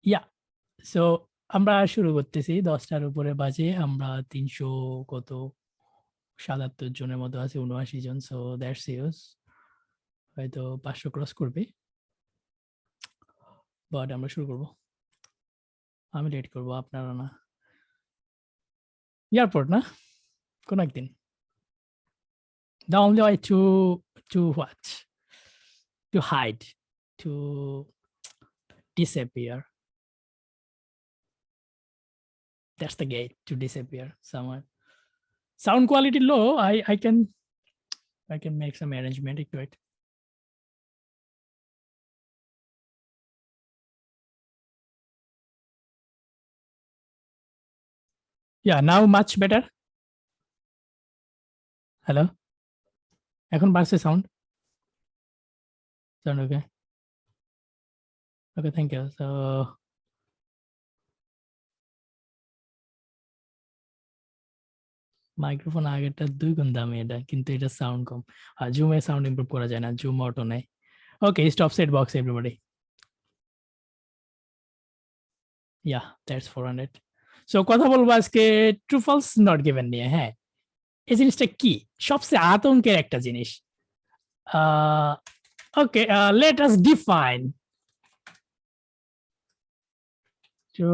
Yeah so আমরা শুরু করতেছি 10টার উপরে বাজে। আমরা 300 কত 77 জনের মতো আছে, 79 জন। সো দ্যাটস ইউজ, হয়তো 500 ক্রস করবে, বাট আমরা শুরু করব। আমি লেট করব, আপনারা না। এয়ারপোর্ট না কোন একদিন। The only way to what? To hide, to disappear. That's the gate to disappear somewhere. Sound quality low. I can make some arrangement to it. Yeah, now much better. Hello. এখন বাড়ছে sound? Sound okay? Okay, thank you. So microphone আগেরটা 2 গুণ দামি এটা, কিন্তু এটা sound কম। আর জুমে সাউন্ড ইমপ্রুভ করা যায় না, জুম অটো নাই। Okay, stop set box everybody. Yeah, that's 400। So কথা বলবো আজকে ট্রু ফলস নট গিভেন নিয়ে। হ্যাঁ, এই জিনিসটা কি? সবচেয়ে আতঙ্কের একটা জিনিস। Okay, let us define. তো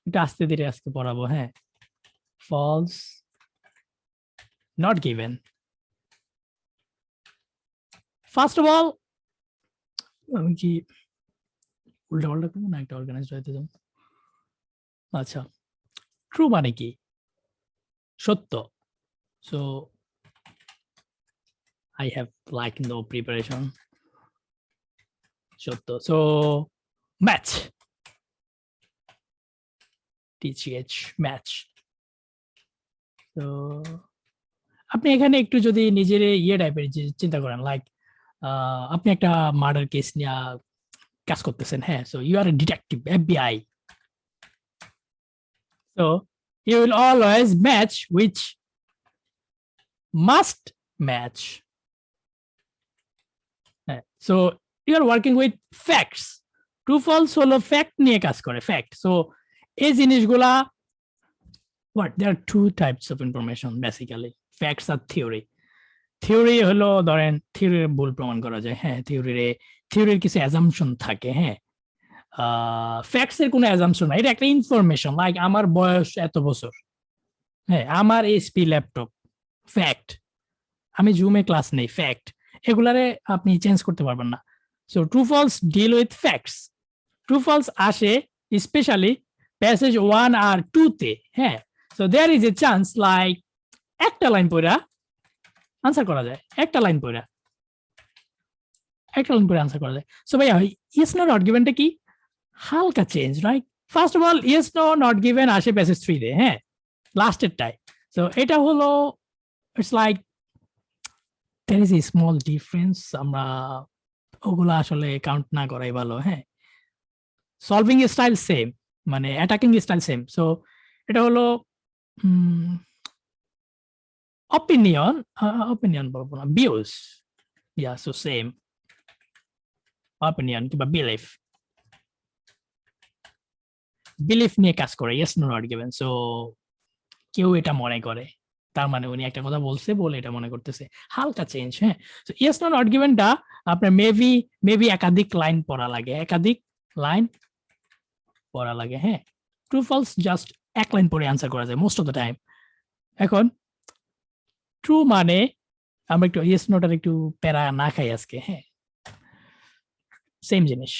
এটা আস্তে ধীরে আজকে পড়াবো। হ্যাঁ, false not given. First of all, আমি কি উল্টা পাল্টা করবো না, একটা অর্গানাইজড হইতে যাবো। আচ্ছা, ট্রু মানে কি? সত্য। So I have like no preparation. সত্য। So match, TCH match. তো আপনি এখানে একটু যদি নিজের ইয়ে টাইপের চিন্তা করেন, লাইক আপনি একটা মার্ডার কেস নিয়ে কাজ করতেছেন। হ্যাঁ, so you are a detective, FBI। So you will always match which must match. হ্যাঁ, so you are working with facts. True false হলো ফ্যাক্ট নিয়ে কাজ করে, ফ্যাক্ট। সো এই জিনিসগুলা, what, there are two types of information basically, facts আর theory. Theory হলো, ধরেন থিওরির ভুল প্রমাণ করা যায়। হ্যাঁ, থিওরির কিছু অ্যাজাম্পশন থাকে। হ্যাঁ, ফ্যাক্টস এর কোনো অ্যাজাম্পশন না, এটা একটা ইনফরমেশন। লাইক আমার বয়স এত বছর, হ্যাঁ, আমার এইচপি ল্যাপটপ, ফ্যাক্ট। আমি জুমে ক্লাস নেই, ফ্যাক্ট। এগুলারে আপনি চেঞ্জ করতে পারবেন না। So true false deal with facts. True false আসে স্পেশালি প্যাসেজ 1 আর 2 তে। হ্যাঁ, so there is a chance like একটা লাইন পড়া আনসার করা যায়, একটা লাইন পড়া আনসার করা যায়। সো ভাইয়া, ইয়েস নো নট গিভেনটা কি? হালকা change, right? First of all, yes no not given আসে প্যাসেজ 3 তে। হ্যাঁ, লাস্টেরটাই। সো এটা হলো, it's like there is a small difference। আমরা ওগুলো আসলে কাউন্ট না করাই ভালো। হ্যাঁ, সলভিং স্টাইল সেম, মানে অ্যাটাকিং স্টাইল সেম। সো এটা হলো অপিনিয়ন বলবো না, views. Yeah, so same opinion কিংবা বিলিফ নিয়ে কাজ করে। Yes no not given. So কেউ এটা মনে করে, তার মানে উনি একটা কথা বলছে বলে এটা মনে করতেছে, হালকা চেঞ্জ। হ্যাঁ, সো ইয়েস নো নট গিভেনটা আপনার মেবি একাধিক লাইন পড়া লাগে, হ্যাঁ, ট্রু ফলস জাস্ট এক লাইন পড়ে আনসার করা যায় মোস্ট অফ দ্য টাইম। এখন ট্রু মানে, আমরা একটু ইয়েস নোটার একটু প্যারা না খাই আজকে। হ্যাঁ, সেম জিনিস।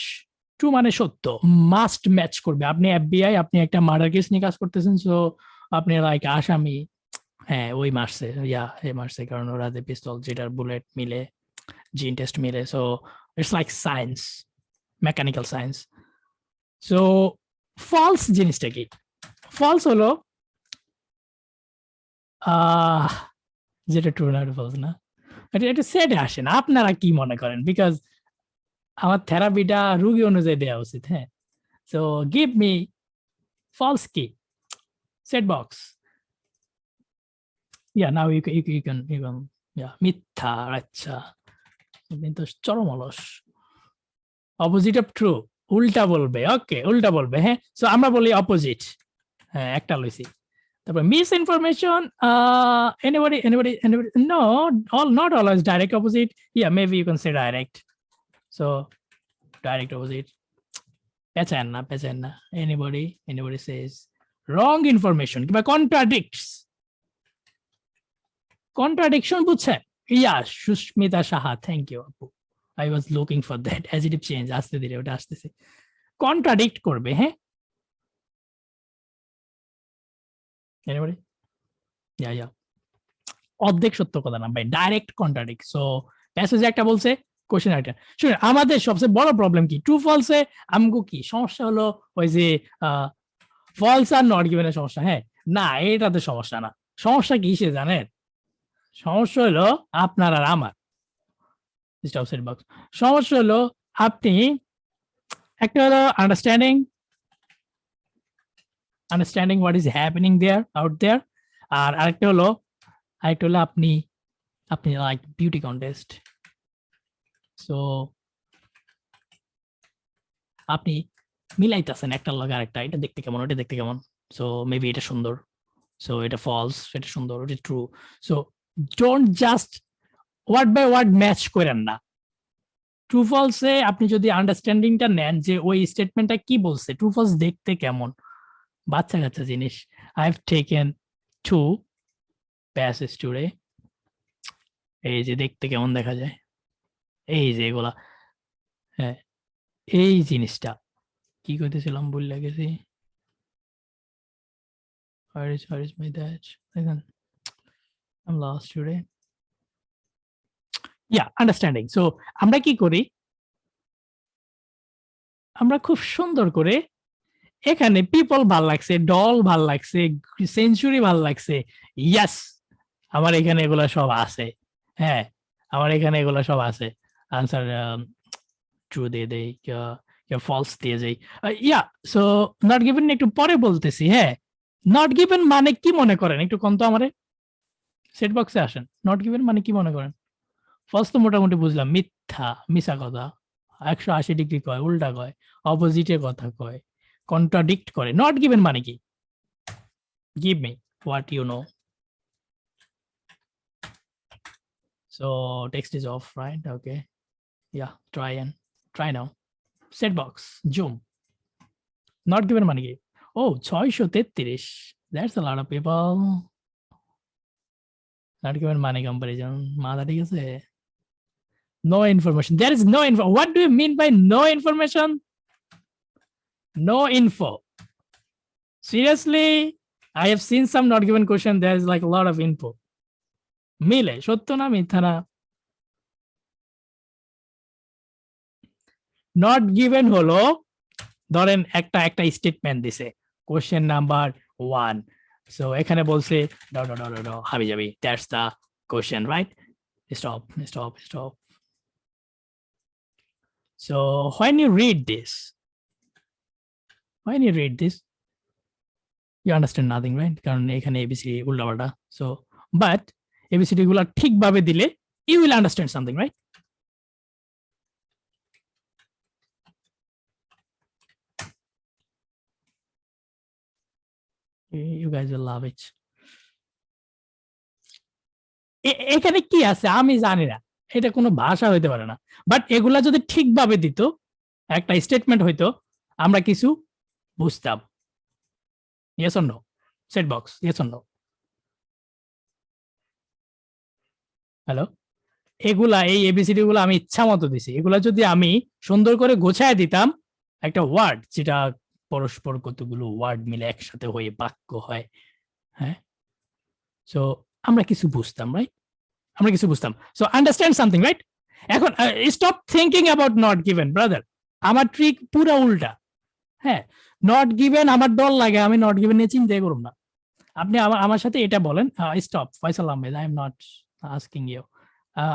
ট্রু মানে সত্য, মাস্ট ম্যাচ করবে। আপনি FBI, আপনি একটা মার্ডার কেস নিয়ে কাজ করতেছেন। সো আপনি লাইক আসামি, হ্যাঁ ওই মারছে, এই মারছে, কারণ ওরা যে পিস্তল যেটার বুলেট মিলে, জিন টেস্ট মিলে। So it's like science, mechanical science. So false জিনিসটা কি? ফলস হলো যেটা ট্রু না ফলস না, এটা সেটে আসে না। আপনারা কি মনে করেন? বিকজ আমার থেরাপিটা রুগী অনুযায়ী দেওয়া উচিত। হ্যাঁ, সো গিভ মি ফলস কি set box. Now you can মিথ্যা। আচ্ছা, কিন্তু চরম অলস, অপোজিট অফ ট্রু। উল্টা বলবে, ওকে উল্টা বলবে, হ্যাঁ। সো আমরা বলি অপোজিট, হ্যাঁ একটা লইছি। তারপর miss information, anybody know, not always direct opposite, yeah maybe you can say direct, so direct opposite, পেঁচান না, anybody says wrong information কিংবা contradiction বুঝছেন? ইয়া সুস্মিতা সাহা, থ্যাংক ইউ আপু, I was looking for that adjective change, আসতে ধীরে ওটা আসতেছে, contradict করবে, হ্যাঁ। anybody, yeah অর্ধেক সত্য কথা না ভাই, ডাইরেক্ট কন্ট্রাডিক্ট। সো প্যাসেজে একটা বলছে, কোশ্চেন একটা শুনুন, আমাদের সবচেয়ে বড় প্রবলেম কি, ট্রু ফলসে আমগো কি সমস্যা হলো, ওই যে ফলস আর নট গিভেনের সমস্যা, হ্যাঁ না এটাতে সমস্যা না, সমস্যা কি সে জানেন, সমস্যা হলো আপনার আর আমার, সেট বক্স, সমস্যা হলো আপনি একটা হলো understanding what is happening there out there, আর আরেকটা হলো আপনি লাইক বিউটি কন্টেস্ট, সো আপনি মিলাইতেছেন একটা লগে আরেকটা, এটা দেখতে কেমন ওটা দেখতে কেমন, সো মেবি এটা সুন্দর, সো এটা ফলস, এটা সুন্দর ওটা true, so don't just word by word match করেন না। ট্রু ফলসে আপনি যদি আন্ডারস্ট্যান্ডিংটা নেন যে ওই স্টেটমেন্টটা কি বলছে, ট্রু ফলস দেখতে কেমন, বাচ্চা কাচ্চা জিনিস। I have taken 2 passes today, এই যে দেখতে কেমন দেখা যায়, এই যে এগুলা, হ্যাঁ এই জিনিসটা কি করতেছিলাম ভুলে গেছি, where is my dad, I'm lost today, yeah understanding. So আমরা কি করি, আমরা খুব সুন্দর করে এখানে পিপল ভাল লাগছে, ডল ভাল লাগছে, সেঞ্চুরি ভাল লাগছে, ইয়াস আমার এখানে এগুলা সব আছে, হ্যাঁ আমার এখানে এগুলা সব আছে, আনসার ট্রু দিয়ে দেই, ফলস দিয়ে যাই, ইয়া। সো নট গিভেন একটু পরে বলতেছি, হ্যাঁ নট গিভেন মানে কি মনে করেন একটু কম তো আমারে, সেট বক্সে আসেন, নট গিভেন মানে কি মনে করেন? ফলস তো মোটামুটি বুঝলাম, মিথ্যা, মিশা কথা, 180 ডিগ্রি কয়, উল্টা কয়, অপোজিটে কথা কয়, কন্ট্রাডিক্ট করে। নট গিভেন মানে কি? Give me what you know. So text is off, right? Okay. Yeah, try now. Set box, zoom. Not given মানে কি? Oh, 633. That's a lot of people. Not given মানে comparison. মাথা ঠিক আছে? No information. There is no info. What do you mean by no information? No info. Seriously, I have seen some not given question. There is like a lot of info. মিলে সত্য না মিথ্যা না? Not given হলো ধরেন একটা statement দিছে, question number 1, so এখানে বলছে হাবি যাবি, that's the question, right? Stop. So when you read this you understand nothing, right? কারণ এখানে এবিসিডি উল্টাপাল্টা, সো বাট এবিসিডি গুলা ঠিকভাবে দিলে you will understand something, right? You guys will love it. এখানে কি আছে আমি জানি না, এটা কোনো ভাষা হইতে পারে না, বাট এগুলা যদি ঠিকভাবে দিত, একটা স্টেটমেন্ট হইতো, আমরা কিছু বুঝতাম। Yes or no? Set box, yes or no? Hello, এগুলা এই এবিসিডি গুলো আমি ইচ্ছা মতো দিছি, এগুলা যদি আমি সুন্দর করে গোছায় দিতাম, একটা ওয়ার্ড যেটা পরস্পর কতগুলো ওয়ার্ড মিলে একসাথে হয়ে বাক্য হয়, হ্যাঁ, সো আমরা কিছু বুঝতাম, রাইট? আমরা কিছু বুঝতাম, সো আন্ডারস্ট্যান্ড সামথিং, রাইট? এখন stop thinking about not given, brother. আমার ট্রিক পুরো উল্টা, হ্যাঁ নট গিভেন আমার ডর লাগে, আমি নট গিভেন নিয়ে চিন্তাই করব না। আপনি আমার সাথে এটা বলেন, stop Faisal Ahmed, I am not asking you,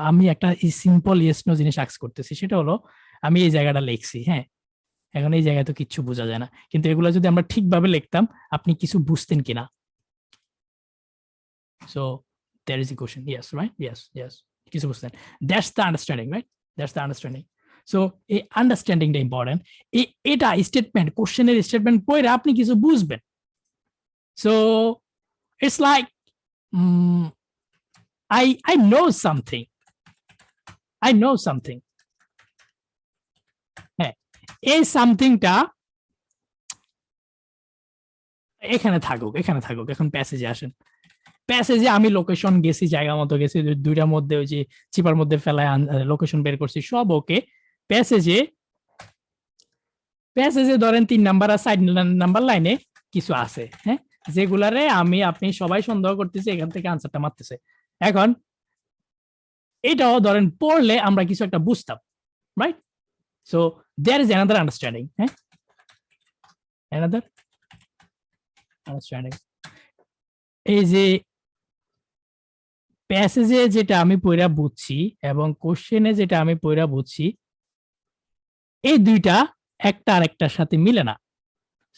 আমি একটা সিম্পল ইয়েস নো জিনিস আস্ক করতেছি, সেটা হলো আমি এই জায়গাটা লিখছি, হ্যাঁ এখন এই জায়গায় তো কিচ্ছু বোঝা যায় না, কিন্তু এগুলো যদি আমরা ঠিকভাবে লিখতাম আপনি কিছু বুঝতেন কিনা। So there is a question, yes, right? Yes, কিছু বুঝতেন, that's the understanding, right? That's the understanding. So এই আন্ডারস্ট্যান্ডিংটা ইম্পর্টেন্ট। এটা স্টেটমেন্ট, কোশ্চেনের স্টেটমেন্ট পড়ে আপনি কিছু বুঝবেন। So it's like I know something. I know something. হ্যাঁ, এই সামথিংটা এখানে থাকুক, এখানে থাকুক। এখন প্যাসেজে আসেন। প্যাসেজে আমি লোকেশন গেছি, জায়গা মতো গেছি, দুইটার মধ্যে ওই যে চিপার মধ্যে ফেলায় লোকেশন বের করছি, সব ওকে। প্যাসেজে প্যাসেজে ধরেন 3 নাম্বার আর 4 নাম্বার লাইনে কিছু আছে, হ্যাঁ, যেগুলারে আমি আপনি সবাই সন্দেহ করতেছি এখান থেকে আনসারটা মারতেছে। এখন এটাও ধরেন পড়লে আমরা কিছু একটা বুঝতাম, right? So there is another understanding, হ্যাঁ, অ্যানাদার আন্ডারস্ট্যান্ডিং। এই যে প্যাসেজে যেটা আমি পড়া বুঝছি এবং কোশ্চেনে যেটা আমি পড়া বুঝছি, এই দুইটা একটা আরেকটার সাথে মিলে না।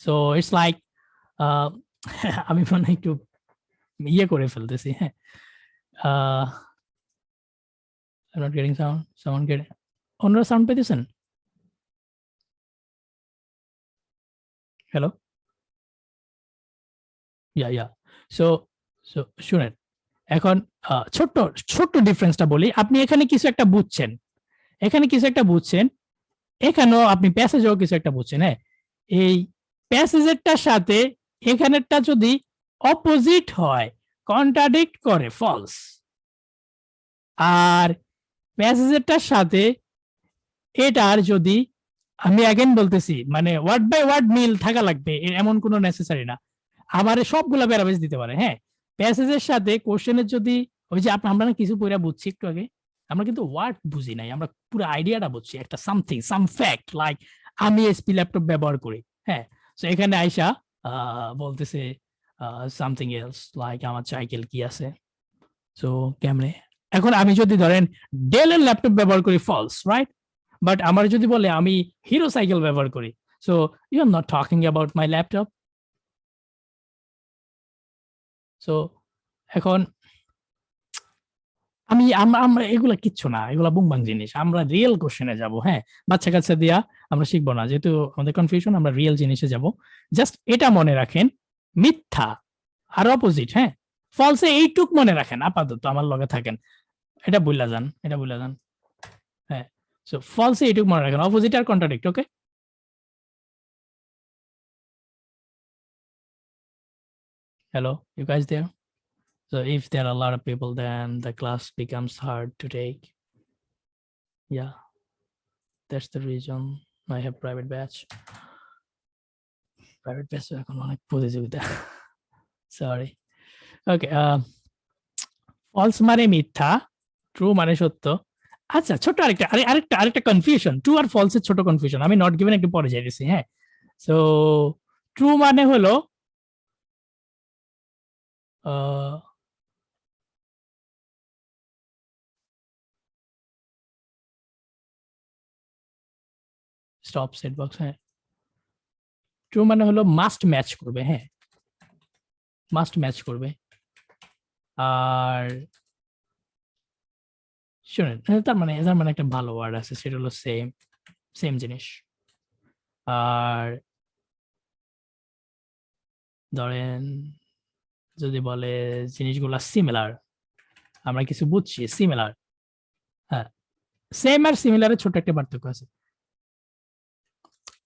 সো ইটস লাইক আমি মনে একটু ইয়ে করে ফেলতেছি, হ্যাঁ, I'm not getting sound. Someone get অন্যরা সাউন্ড পেতেছেন? হ্যালো, ইয়া সো সো শুনেন, এখন ছোট্ট ছোট্ট ডিফারেন্সটা বলি। আপনি এখানে কিছু একটা বুঝছেন, এখানে কিছু একটা বুঝছেন, এখানেও আপনি প্যাসেজেও কিছু একটা বুঝছেন, হ্যাঁ। এই প্যাসেজেরটার সাথে এখানেরটা যদি অপোজিট হয়, কন্ট্রাডিক্ট করে, ফলস। আর প্যাসেজেরটার সাথে এটার যদি, আমি অ্যাগেন বলতেছি, মানে ওয়ার্ড বাই ওয়ার্ড মিল থাকা লাগবে এমন কোনো নেসেসারি না, আমার সবগুলা প্যারাবেজ দিতে পারে, হ্যাঁ। প্যাসেজের সাথে কোশ্চেনের যদি, ওই যে আমরা না কিছু পড়া বুঝছি একটু আগে, আমরা কিন্তু ওয়ার্ড বুঝি নাই, আমরা পুরো আইডিয়াটা বুঝছি, একটা সামথিং, সাম ফ্যাক্ট, লাইক আমি এসপি ল্যাপটপ ব্যবহার করি, হ্যাঁ। তো এখানে আইসা বলতেছে সামথিং এলস, লাইক আমার সাইকেল কি আছে, সো কেমনে। এখন আমি যদি ধরেন ডেলের ল্যাপটপ ব্যবহার করি, ফলস, রাইট? বাট আমার যদি বলে আমি হিরো সাইকেল ব্যবহার করি, so you are not talking about my laptop. সো এখন আমরা এগুলা কিচ্ছু না, এগুলা বুংবাং জিনিস, আমরা রিয়েল কোশ্চেনে যাব, হ্যাঁ। বাচ্চা কাচ্চা দিয়া আমরা শিখবো না, যেহেতু আমাদের কনফিউশন, আমরা রিয়েল জিনিসে যাব। জাস্ট এটা মনে রাখেন, মিথ্যা আর অপোজিট, হ্যাঁ, ফলসে এইটুক মনে রাখেন আপাতত, আমার লগে থাকেন, এটা বুঝলা যান, এটা বুঝলা যান, হ্যাঁ। সো ফলসে এইটুক মনে রাখেন, অপোজিট আর contradict, okay? Hello, you guys there? So if there are a lot of people, then the class becomes hard to take. Yeah, that's the reason I have private batch. Private batch এখন অনেক প্রতিযোগিতা। Sorry. Okay, false মানে মিথ্যা, true মানে সত্য। আচ্ছা, ছোট আরেকটা কনফিউশন, ট্রু আর ফলস এর ছোট কনফিউশন, আমি নট গিভেন একটু পরে যাইতেছি, হ্যাঁ। সো ট্রু মানে হলো স্টপ সেট বক্স, হ্যাঁ। ট্রু মানে হলো মাস্ট ম্যাচ করবে, হ্যাঁ, মাস্ট ম্যাচ করবে। আর শুনেন, তার মানে একটা ভালো ওয়ার্ড আছে, সেটা হলো সেম, সেম জিনিস। আর ধরেন যদি বলে জিনিসগুলা সিমিলার, আমরা কিছু বুঝছি সিমিলার, হ্যাঁ, সেম আর সিমিলারের ছোট একটা পার্থক্য আছে,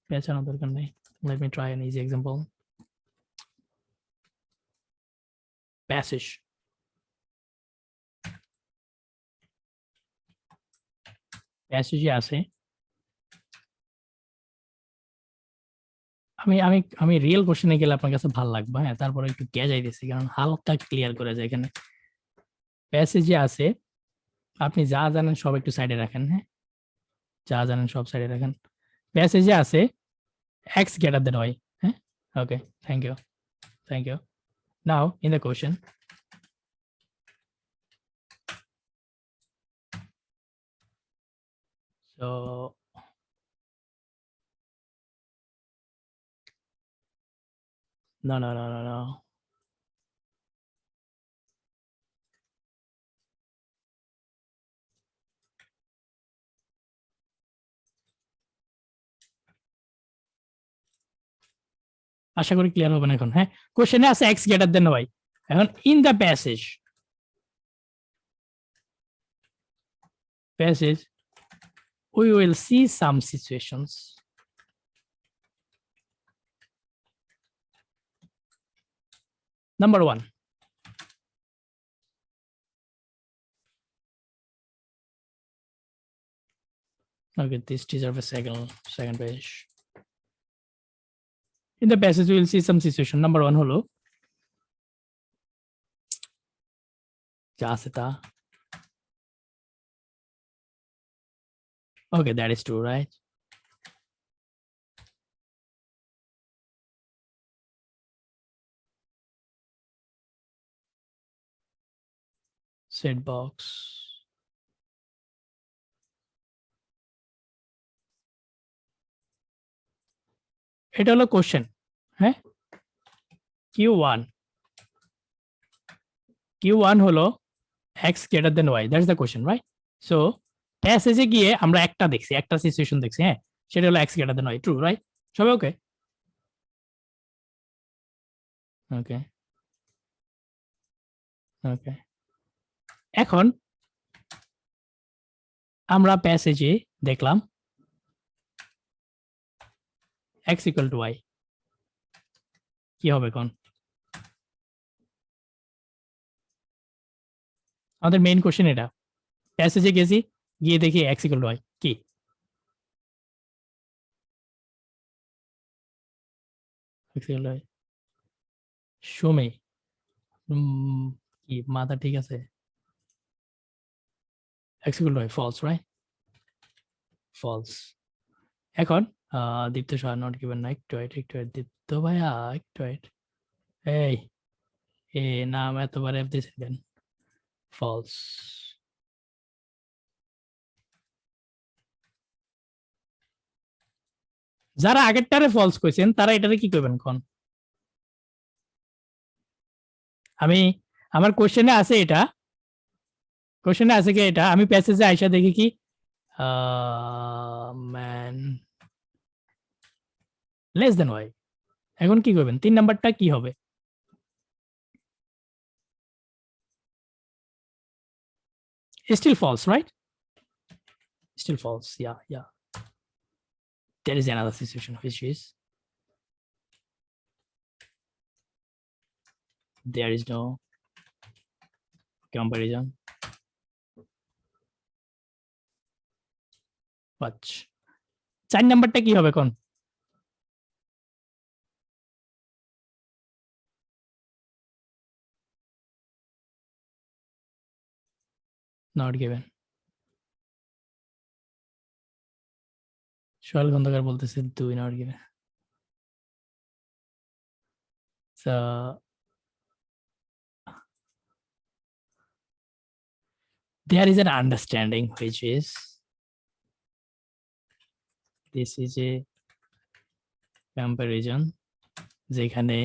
পেছানোর দরকার নেই। Let me try an easy example. Passage. Passage আছে, আমি রিয়েল কোশ্চেনে গেলে আপনার কাছে ভালো লাগবে, হ্যাঁ। তারপরে একটু কে যাইতেছি, কারণ হালকা ক্লিয়ার করে যায় এখানে। প্যাসেজে আছে, আপনি যা জানেন সব একটু সাইডে রাখেন, হ্যাঁ, যা জানেন সব সাইডে রাখেন। প্যাসেজে আছে x greater than y, হ্যাঁ। Okay, thank you. Now in the question, so no. আশা করি ক্লিয়ার হবে না এখন। হ্যাঁ, কোশ্চেনে আছে x গ্রেটার দেন y। এখন in the passage we will see some situations. Number 1, okay, this deserves a second page. In the passage we will see some situation. Number 1 হলো যা আছে তা। Okay, that is true, right? Set box. এটা হলো question. হ্যাঁ, Q1 হলো x greater than y, that's the question, right? So প্যাসেজে গিয়ে আমরা একটা দেখছি, একটা সিচুয়েশন দেখছি। হ্যাঁ, সেটা হলো x greater than y, true, right? সবাই ওকে? ওকে, ওকে। এখন আমরা প্যাসেজে দেখলাম x equal to y, কি হবে কোন? আমাদের মেইন কোশ্চেন এটা। প্যাসেজে গেছি, গিয়ে দেখি x equal to y, কি? x equal to y, Sumi, কি মাথা ঠিক আছে? x equal to y, false, right? False. এখন দীপ্ত সাহা নট গিভেন না, একটু ওয়েট দীপ্ত ভাইয়া, একটু ওয়েট। এই এ নাম এতবার এফ দিয়েছেন কেন? ফলস। যারা আগেরটারে ফলস কইছেন তারা এটারে কি করবেন কোন? আমি আমার কোশ্চেনে আছে এটা, কোশ্চেনে আছে কি এটা, আমি প্যাসেজে আইসা দেখি কি ম্যান লেস দেন ওয়াই। এখন কি করবেন? 3 নাম্বারটা কি হবে? Still false, right? Still false. Yeah. There is another situation which is there is no comparison. Watch. 4 নাম্বারটা কি হবে কোন? Not given. সোহেল খন্দকার বলতেছে 2 not given. So there is an understanding which is this is a comparison যেখানে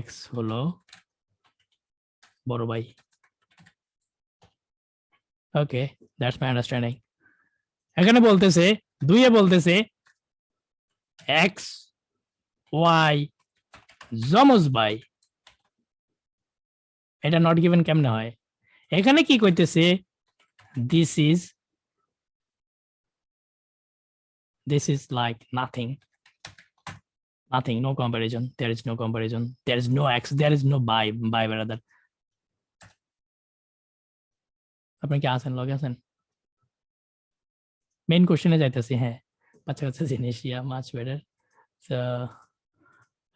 x হলো বড় ভাই। ওকে, that's my understanding. এখানে বলতেছে 2 বলতেছে x y জমজ ভাই, এটা নট গিভেন কেমনে হয়? এখানে কি কইতেছে? this is like nothing, no comparison, there is no comparison, there is no x, there is no by brother. আপনি কি আছেন, লগে আছেন? মেইন কোশ্চেনে যাইতেছি। হ্যাঁ, আচ্ছা জিনিস, মাচ বেটার। তো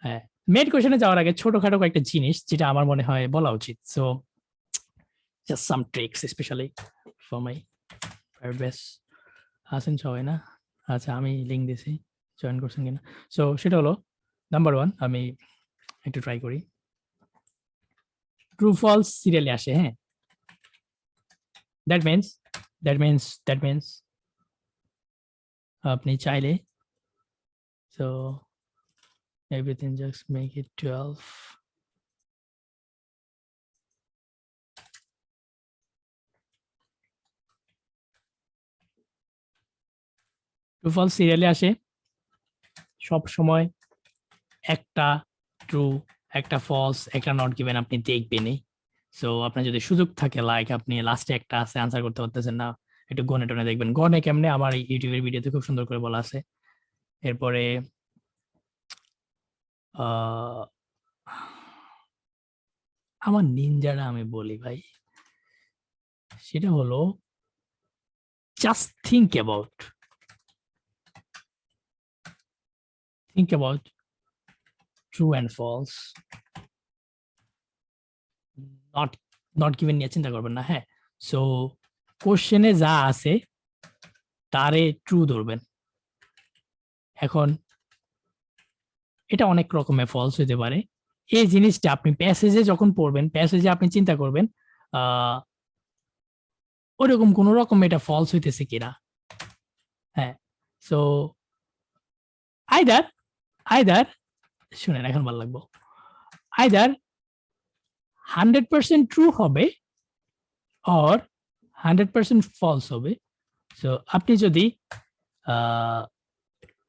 হ্যাঁ, মেইন কোশ্চেনে যাওয়ার আগে ছোটখাটো কয়েকটা জিনিস যেটা আমার মনে হয় বলা উচিত। So just some tricks specially for my best. আছেন সবাই না? আচ্ছা, আমি লিঙ্ক দিছি, জয়েন করছেন কিনা। সো সেটা হলো নাম্বার 1, আমি একটু ট্রাই করি। ট্রু ফলস সিরিয়ালে আসে। হ্যাঁ, দ্যাট মিনস আপনি চাইলে so everything just make it 12. True false সিরিয়ালে আসে সব সময় একটা ট্রু, একটা ফলস, একটা নট গিভেন আপনি দেখবেনই। সো আপনার যদি সুযোগ থাকে, লাইক আপনি লাস্টে একটা আছে আনসার করতে পারতেছেন না, একটু গনে টনে দেখবেন। গনে কেমনে আমার ইউটিউবের ভিডিওতে খুব সুন্দর করে বলা আছে। এরপরে আমার নিনজাটা আমি বলি ভাই, সেটা হলো just think about true and false, not given নিয়ে চিন্তা করবেন না। হ্যাঁ, সো কোশ্চেনে যা আছে তারে ট্রু ধরবেন। এখন এটা অনেক রকমের ফলস হইতে পারে। এই জিনিসটা আপনি প্যাসেজে যখন পড়বেন, প্যাসেজে আপনি চিন্তা করবেন ওরকম কোন রকম এটা ফলস হইতেছে কিনা। হ্যাঁ, সো আইদার শুনেন, এখন ভালো লাগবো, আইদার 100% ট্রু হবে অর 100% ফলস হবে। সো আপনি যদি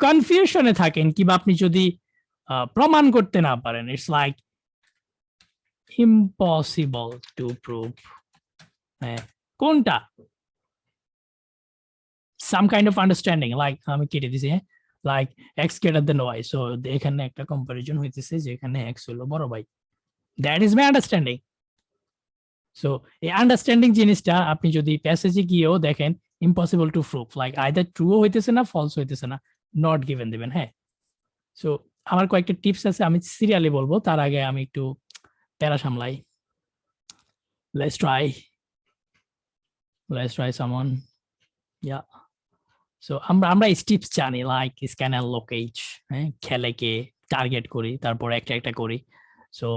কনফিউশনে থাকেন কিংবা আপনি যদি প্রমাণ করতে না পারেন, it's like impossible to prove. হ্যাঁ, কোনটা some kind of understanding, like আমি কেটে দিছি, হ্যাঁ, like X greater than Y. So এখানে একটা কম্পারিজন হইতেছে যে এখানে এক্স হলো বড় ভাই, that is my understanding. So এই আন্ডারস্ট্যান্ডিং জিনিসটা আপনি যদি প্যাসেজে গিয়েও দেখেন impossible to prove, like either true হইতেছে না, ফলস হইতেছে না, নট গিভেন দিবেন। হ্যাঁ, সো আমার কয়েকটা টিপস আছে, আমি সিরিয়ালি বলবো, তার আগে আমি একটু প্যারা সামলাই। লেটস ট্রাই সামন, ইয়া। সো আমরা টিপস জানি, লাইক স্ক্যানার লোকেজ, হ্যাঁ, খেলে কে টার্গেট করি, তারপর একটা একটা করি। সো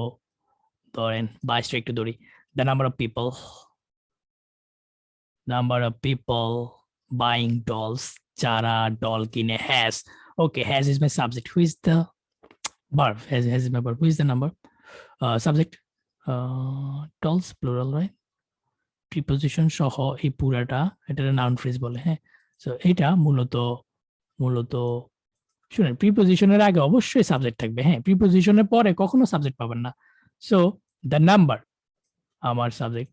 ধরেন 22টা একটু ধরি, the number of people buying dolls, যারা ডল কিনে, has, okay, has is my subject, who is the verb, has is my verb, who is the number, subject, dolls plural, right, preposition সহ এই পুরাটা এটা noun phrase বলে। হ্যাঁ, so এটা মূলত শুনেন, প্রিপোজিশনের আগে অবশ্যই সাবজেক্ট থাকবে। হ্যাঁ, প্রিপোজিশনের পরে কখনো সাবজেক্ট পাবেন না। সো দ্য নাম্বার আমার subject,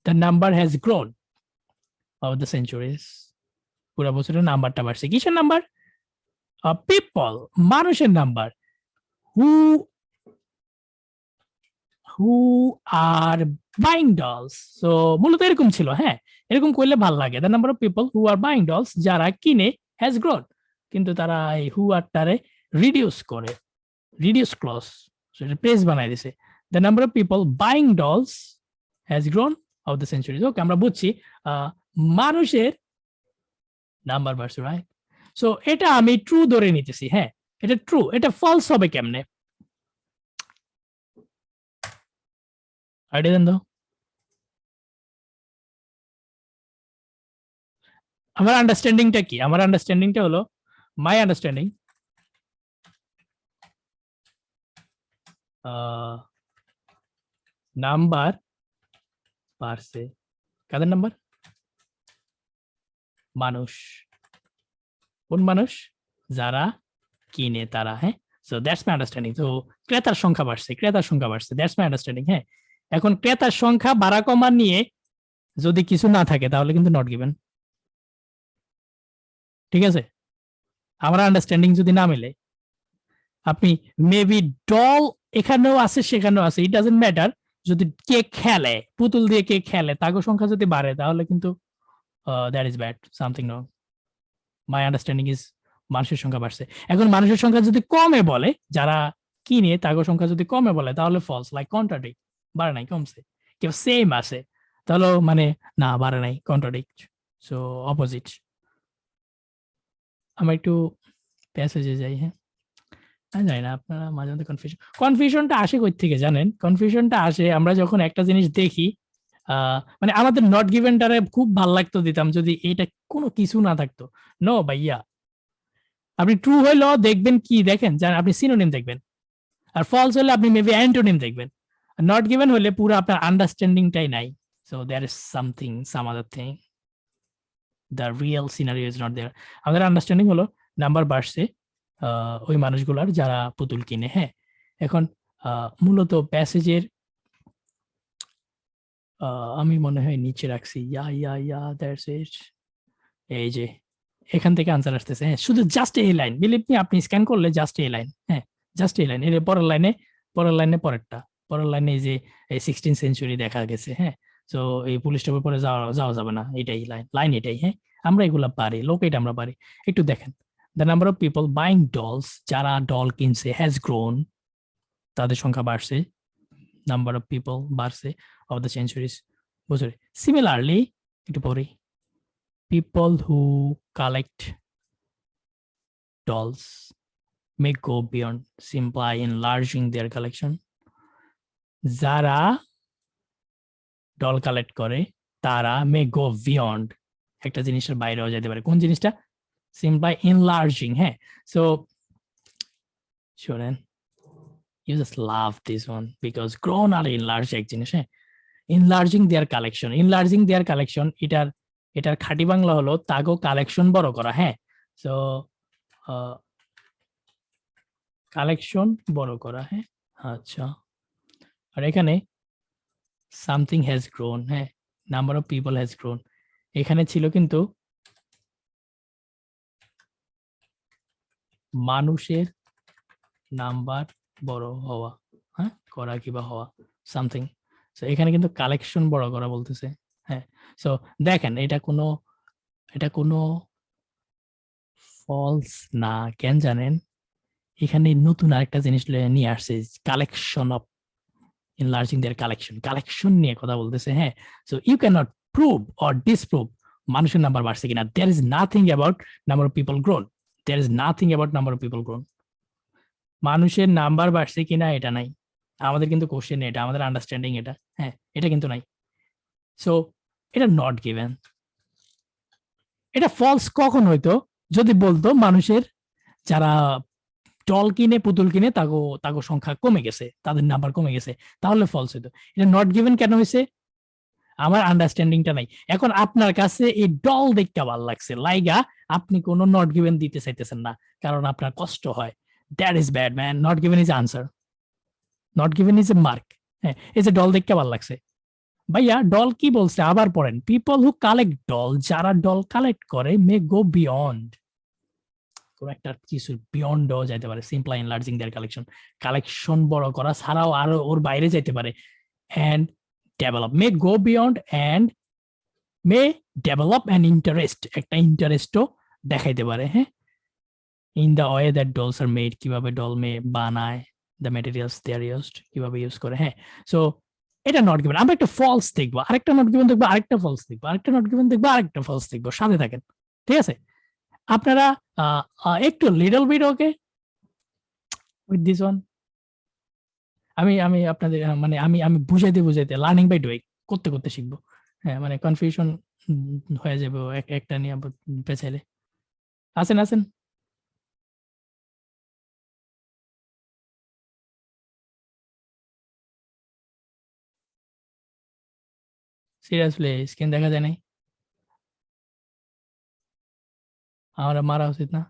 the number has grown over the centuries, পুরো বছরের নাম্বারটা বাড়ছে। কিসের নাম্বার? পিপল, মানুষের number. Who are buying dolls. So মূলত এরকম ছিল। হ্যাঁ, এরকম করলে ভাল লাগে। The number of people who are buying dolls, যারা কিনে, হ্যাজ গ্রোন, কিন্তু তারা এই হু আরটারে রিডিউস করে, রিডিউস ক্লজ, সেটা প্রেস বানাই দিছে। The number of people buying dolls has grown of the centuries. Okay, আমরা বুঝছি মানুষের নাম্বার বাড়ছে, রাইট? সো এটা আমি ট্রু ধরে নিতেছি। হ্যাঁ, এটা ট্রু। এটা ফলস হবে কেমনে? আইডিয়া দেন তো। আমার আন্ডারস্ট্যান্ডিংটা কি? আমার আন্ডারস্ট্যান্ডিংটা হলো, মাই আন্ডারস্ট্যান্ডিং, নাম্বার বাড়ছে। কাদের নাম্বার? মানুষ। কোন মানুষ? যারা কিনে তারা। হ্যাঁ, সো দ্যাটস মাই আন্ডারস্ট্যান্ডিং। তো ক্রেতার সংখ্যা বাড়ছে, দ্যাটস মাই আন্ডারস্ট্যান্ডিং। হ্যাঁ, এখন ক্রেতার সংখ্যা বাড়া কমা নিয়ে যদি কিছু না থাকে তাহলে কিন্তু নট গিভেন। ঠিক আছে, আমার আন্ডারস্ট্যান্ডিং যদি না মিলে, আপনি মেবি ডল এখানেও আছে সেখানেও আছে, ইট ডাজন্ট ম্যাটার। যদি কে খেলে, পুতুল দিয়ে কে খেলে, তাগো সংখ্যা যদি বাড়ে, তাহলে কিন্তু that is bad, something wrong. My understanding is মানুষের সংখ্যা বাড়ছে। এখন মানুষের সংখ্যা যদি কমে বলে, যারা কিনে তাগো সংখ্যা যদি কমে বলে, তাহলে ফলস, লাইক কন্ট্রাডিক্ট, বাড়ে নাই কমছে। কেউ সেম আছে, তাহলে মানে না বাড়ে নাই, কন্ট্রাডিক্ট, সো অপোজিট। আমরা একটু প্যাসেজে যাই। হ্যাঁ, জানি না আপনারা মাঝে মধ্যে কনফিউশনটা আসে কই থেকে জানেন? কনফিউশনটা আসে আমরা যখন একটা জিনিস দেখি, মানে আমাদের নট গিভেনটারে খুব ভাল লাগতো দিতাম যদি এটা কোনো কিছু না থাকতো। নো ভাইয়া, আপনি ট্রু হইলেও দেখবেন কি দেখেন, আপনি সিনোনিম দেখবেন, আর ফলস হলে আপনি মেবি অ্যান্টোনিম দেখবেন। নট গিভেন হলে পুরো আপনার আন্ডারস্ট্যান্ডিংটাই নাই। So there is something, some other thing, the real scenario is not there. আমাদের আন্ডারস্ট্যান্ডিং হলো নাম্বার বাড়ছে, ওই মানুষগুলার যারা পুতুল কিনে। হ্যাঁ, এখন মূলত প্যাসেজের আমি মনে হয় নিচে রাখছি, দ্যাটস ইট। এই যে এখান থেকে আনসার আসতেছে। হ্যাঁ, শুধু জাস্ট এই লাইন, বিলিভ মি, আপনি স্ক্যান করলে জাস্ট এই লাইন। হ্যাঁ, জাস্ট এই লাইন। এর পরের লাইনে পরের লাইনে এই যে এই 16 সেঞ্চুরি দেখা গেছে। হ্যাঁ, তো এই পুলিশ স্টপের পরে যাওয়া যাবে না, এটাই লাইন এটাই। হ্যাঁ, আমরা এগুলা পারি, লোকেট আমরা পারি। একটু দেখেন, the number of people buying dolls, যারা ডল কিনছে, হ্যাজ গ্রোন, তাদের সংখ্যা বাড়ছে। নাম্বার অফ পিপল বাড়ছে অফ দ্য সেঞ্চুরিজ, বছরে। সিমিলারলি একটু পরে, people who collect dolls may go beyond simply enlarging their collection. যারা ডল কালেক্ট করে তারা মে গো বিয়ন্ড, একটা জিনিসের বাইরেও যেতে পারে। কোন জিনিসটা? Simply enlarging. হ্যাঁ, সো শোনেন, you just love this one because grown আর এনলার্জ এক জিনিস। হ্যাঁ, এনলার্জিং দেয়ার কালেকশন, এটার খাঁটি বাংলা হলো তাগো কালেকশন বড় করা। হ্যাঁ, সো কালেকশন বড় করা। হ্যাঁ, আচ্ছা, আর এখানে সামথিং হ্যাজ গ্রোন। হ্যাঁ, number of people has grown, এখানে ছিল কিন্তু মানুষের নাম্বার বড় হওয়া। হ্যাঁ, করা কিবা হওয়া, সামথিং। সো এখানে কিন্তু কালেকশন বড় করা বলতেছে। হ্যাঁ, সো দেখেন, এটা কোনো ফলস না। কেন জানেন? এখানে নতুন আরেকটা জিনিস নিয়ে আসছে, collection of enlarging their collection নিয়ে কথা বলতেছে। হ্যাঁ, so you can not prove or disprove মানুষের নাম্বার বাড়ছে কিনা। There is nothing about number of people grown, মানুষের নাম্বার বাড়ছে কিনা এটা নাই আমাদের, কিন্তু কোশ্চেন এটা, আমাদের আন্ডারস্ট্যান্ডিং এটা। হ্যাঁ, এটা কিন্তু নাই। সো এটা নট গিভেন। এটা ফলস কখন হইতো? যদি বলতো মানুষের যারা ডল কিনে, পুতুল কিনে, তাগো সংখ্যা কমে গেছে, তাদের নাম্বার কমে গেছে, তাহলে ফলস হইতো। এটা নট গিভেন কেন হয়েছে? আমার আন্ডারস্ট্যান্ডিংটা নাই। এখন আপনার কাছে এই ডল দেখতে ভালো লাগছে, লাইগা আপনি কোনো নট গিভেন দিতে চাইতেছেন না, কারণ আপনার কষ্ট হয়। That is bad man. Not given is answer, not given is a mark. হ্যাঁ, এই যে ডল দেখতে ভালো লাগছে, ভাইয়া ডল কি বলছে আবার পড়েন। পিপল হু কালেক্ট ডল, যারা ডল কালেক্ট করে, মে গো বিয়ন্ড, কোন একটা কিছু বিয়ন্ডও যাইতে পারে। সিম্পলি এনলার্জিং দেয়ার কালেকশন বড় করা ছাড়াও আরো ওর বাইরে যাইতে পারে। And develop, may go beyond and may develop an interest, একটা ইন্টারেস্টও দেখাইতে পারে। হ্যাঁ, in the way that dolls are made, কিভাবে ডল বানায়, the materials they are used, কিভাবে ইউজ করে। হ্যাঁ, সো এটা নট গিভেন। আমরা একটা ফলস দেখবো, আরেকটা নট গিভেন দেখবো, আরেকটা ফলস দেখবো, আরেকটা নট গিভেন দেখবো, আরেকটা ফলস দেখবো। সাথে থাকেন, ঠিক আছে? আপনারা একটু little bit okay with this one. আমি আমি আপনাদের মানে আমি বুঝাইতে লার্নিং বাই ডুইং, করতে করতে শিখবো। হ্যাঁ, মানে কনফিউশন হয়ে যাবে একটা নিয়ে পেছাইলে। আসেন সিরিয়াসলি, স্ক্রিন দেখা যায় নাই? আমরা মারা উচিত না?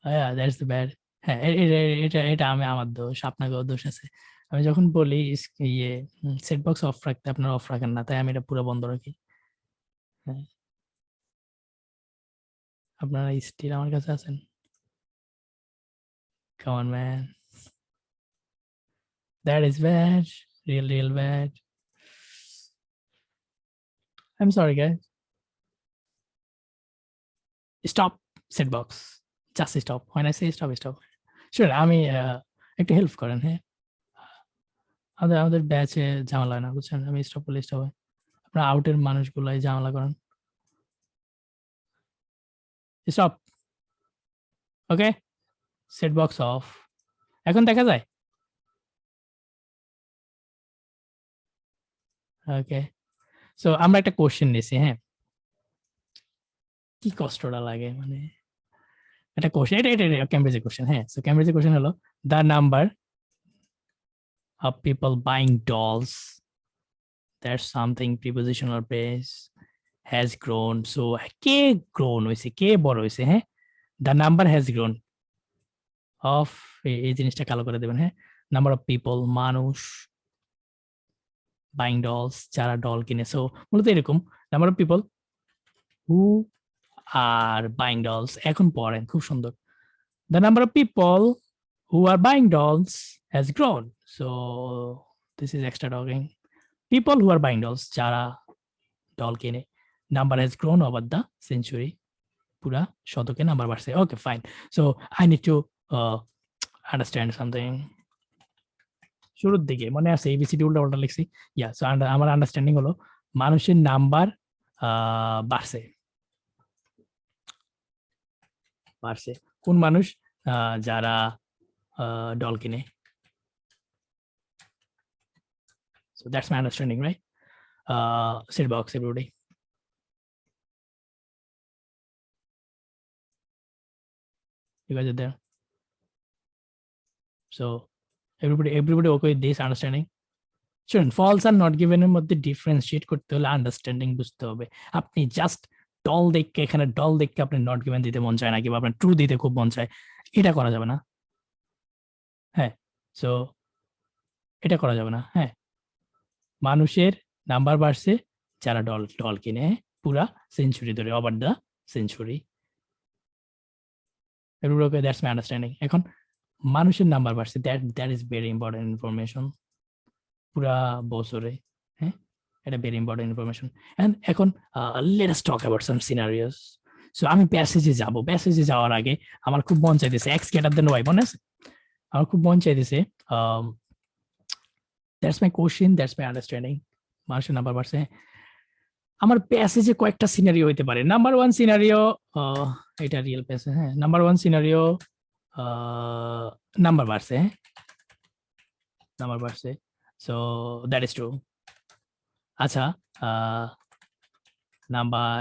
হ্যাঁ, দ্যাটস দ্য ব্যাড। হ্যাঁ, এটা আমার দোষ, আপনাকেও দোষ আছে। আমি যখন বলি ইয়ে সেট বক্স অফ রাখতে, আপনারা অফ রাখেন না, তাই আমি এটা পুরো বন্ধ রাখি। হ্যাঁ, আপনারা স্টিল আমার কাছে আছেন। Come on man, that is bad, real bad. I'm sorry, guys. Stop, set box. Just stop. When I say stop, stop. Sure, আমি একটু হেল্প করেন। হ্যাঁ, আমাদের ব্যাচে ঝামেলা হয় না, বুঝছেন? আমি স্টপ করলে স্টপ হয়। আপনার আউটের মানুষগুলাই ঝামেলা করেন। Stop. Okay, set box of. এখন দেখা যায়? ওকে, সো আমরা একটা কোশ্চেন নিছি। হ্যাঁ, কি কষ্টটা লাগে, মানে একটা কোশ্চেন, এটা ক্যামব্রিজের কোশ্চেন। হ্যাঁ, সো ক্যামব্রিজের কোশ্চেন হলো, the number of people buying dolls, that's something prepositional press, has grown. So K grown হয়েছে, কে বড় হয়েছে, হ্যাঁ, the number has grown of, এই জিনিসটা কালো করে দেবেন, হ্যাঁ, নাম্বার অফ পিপল, মানুষ বাইং ডলস, যারা ডল কিনে। সো মূলত এরকম number of people who are buying dolls. এখন পড়েন, খুব সুন্দর। The number of people who are buying dolls has grown. So this is extra talking. People who are buying dolls, যারা doll কিনে, number has grown over the century. পুরা শতকে number বাড়ছে। Okay fine. So I need to understand something. শুরুর দিকে মনে আছে ABCD উল্টা উল্টা লিখছি। ইয়া, সো আমার আন্ডারস্ট্যান্ডিং হলো মানুষের নাম্বার বাড়ছে। বাড়ছে কোন মানুষ? যারা ডল কিনে। So that's my understanding, right? Sit box, everybody. You guys are there. So everybody okay with this understanding? Shouldn't false are not given এর মধ্যে ডিফারেন্সিয়েট করতে হলে আন্ডারস্ট্যান্ডিং বুঝতে হবে। আপনি জাস্ট ডল দেখে, এখানে ডল দেখে আপনি নট গিভেন দিতে মন চায় না, কিংবা আপনার ট্রু দিতে খুব মন চায়, এটা করা যাবে না। হ্যাঁ, সো এটা করা যাবে না। হ্যাঁ, মানুষের নাম্বার বাড়ছে যারা ডল কিনে পুরা সেঞ্চুরি ধরে, ওভার দ্য সেঞ্চুরি। এগুলোকে দ্যাটস মাই আন্ডারস্ট্যান্ডিং। এখন মানুষের নাম্বার বাড়ছে, that is very important information পুরা বছরে। হ্যাঁ, এটা ভেরি ইম্পর্টেন্ট ইনফরমেশন। এন্ড এখন let us talk about some scenarios. So আমি প্যাসেজে যাব। প্যাসেজে যাওয়ার আগে আমার খুব মন চাইতেছে এক্স গ্রেটার দেন ওয়াই, মনে আছে? আমার খুব মন চাইতেছে, that's my question, that's my understanding. মানুষের নাম্বার বাড়ছে, আমার প্যাসেজে কয়েকটা সিনারিও হইতে পারে। নাম্বার ওয়ান সিনারিও, এটা রিয়েল প্যাসেজ। হ্যাঁ, নাম্বার ওয়ান সিনারিও, নাম্বার বাড়ছে, নাম্বার বাড়ছে, সো দ্যাট ইজ ট্রু। আচ্ছা, নাম্বার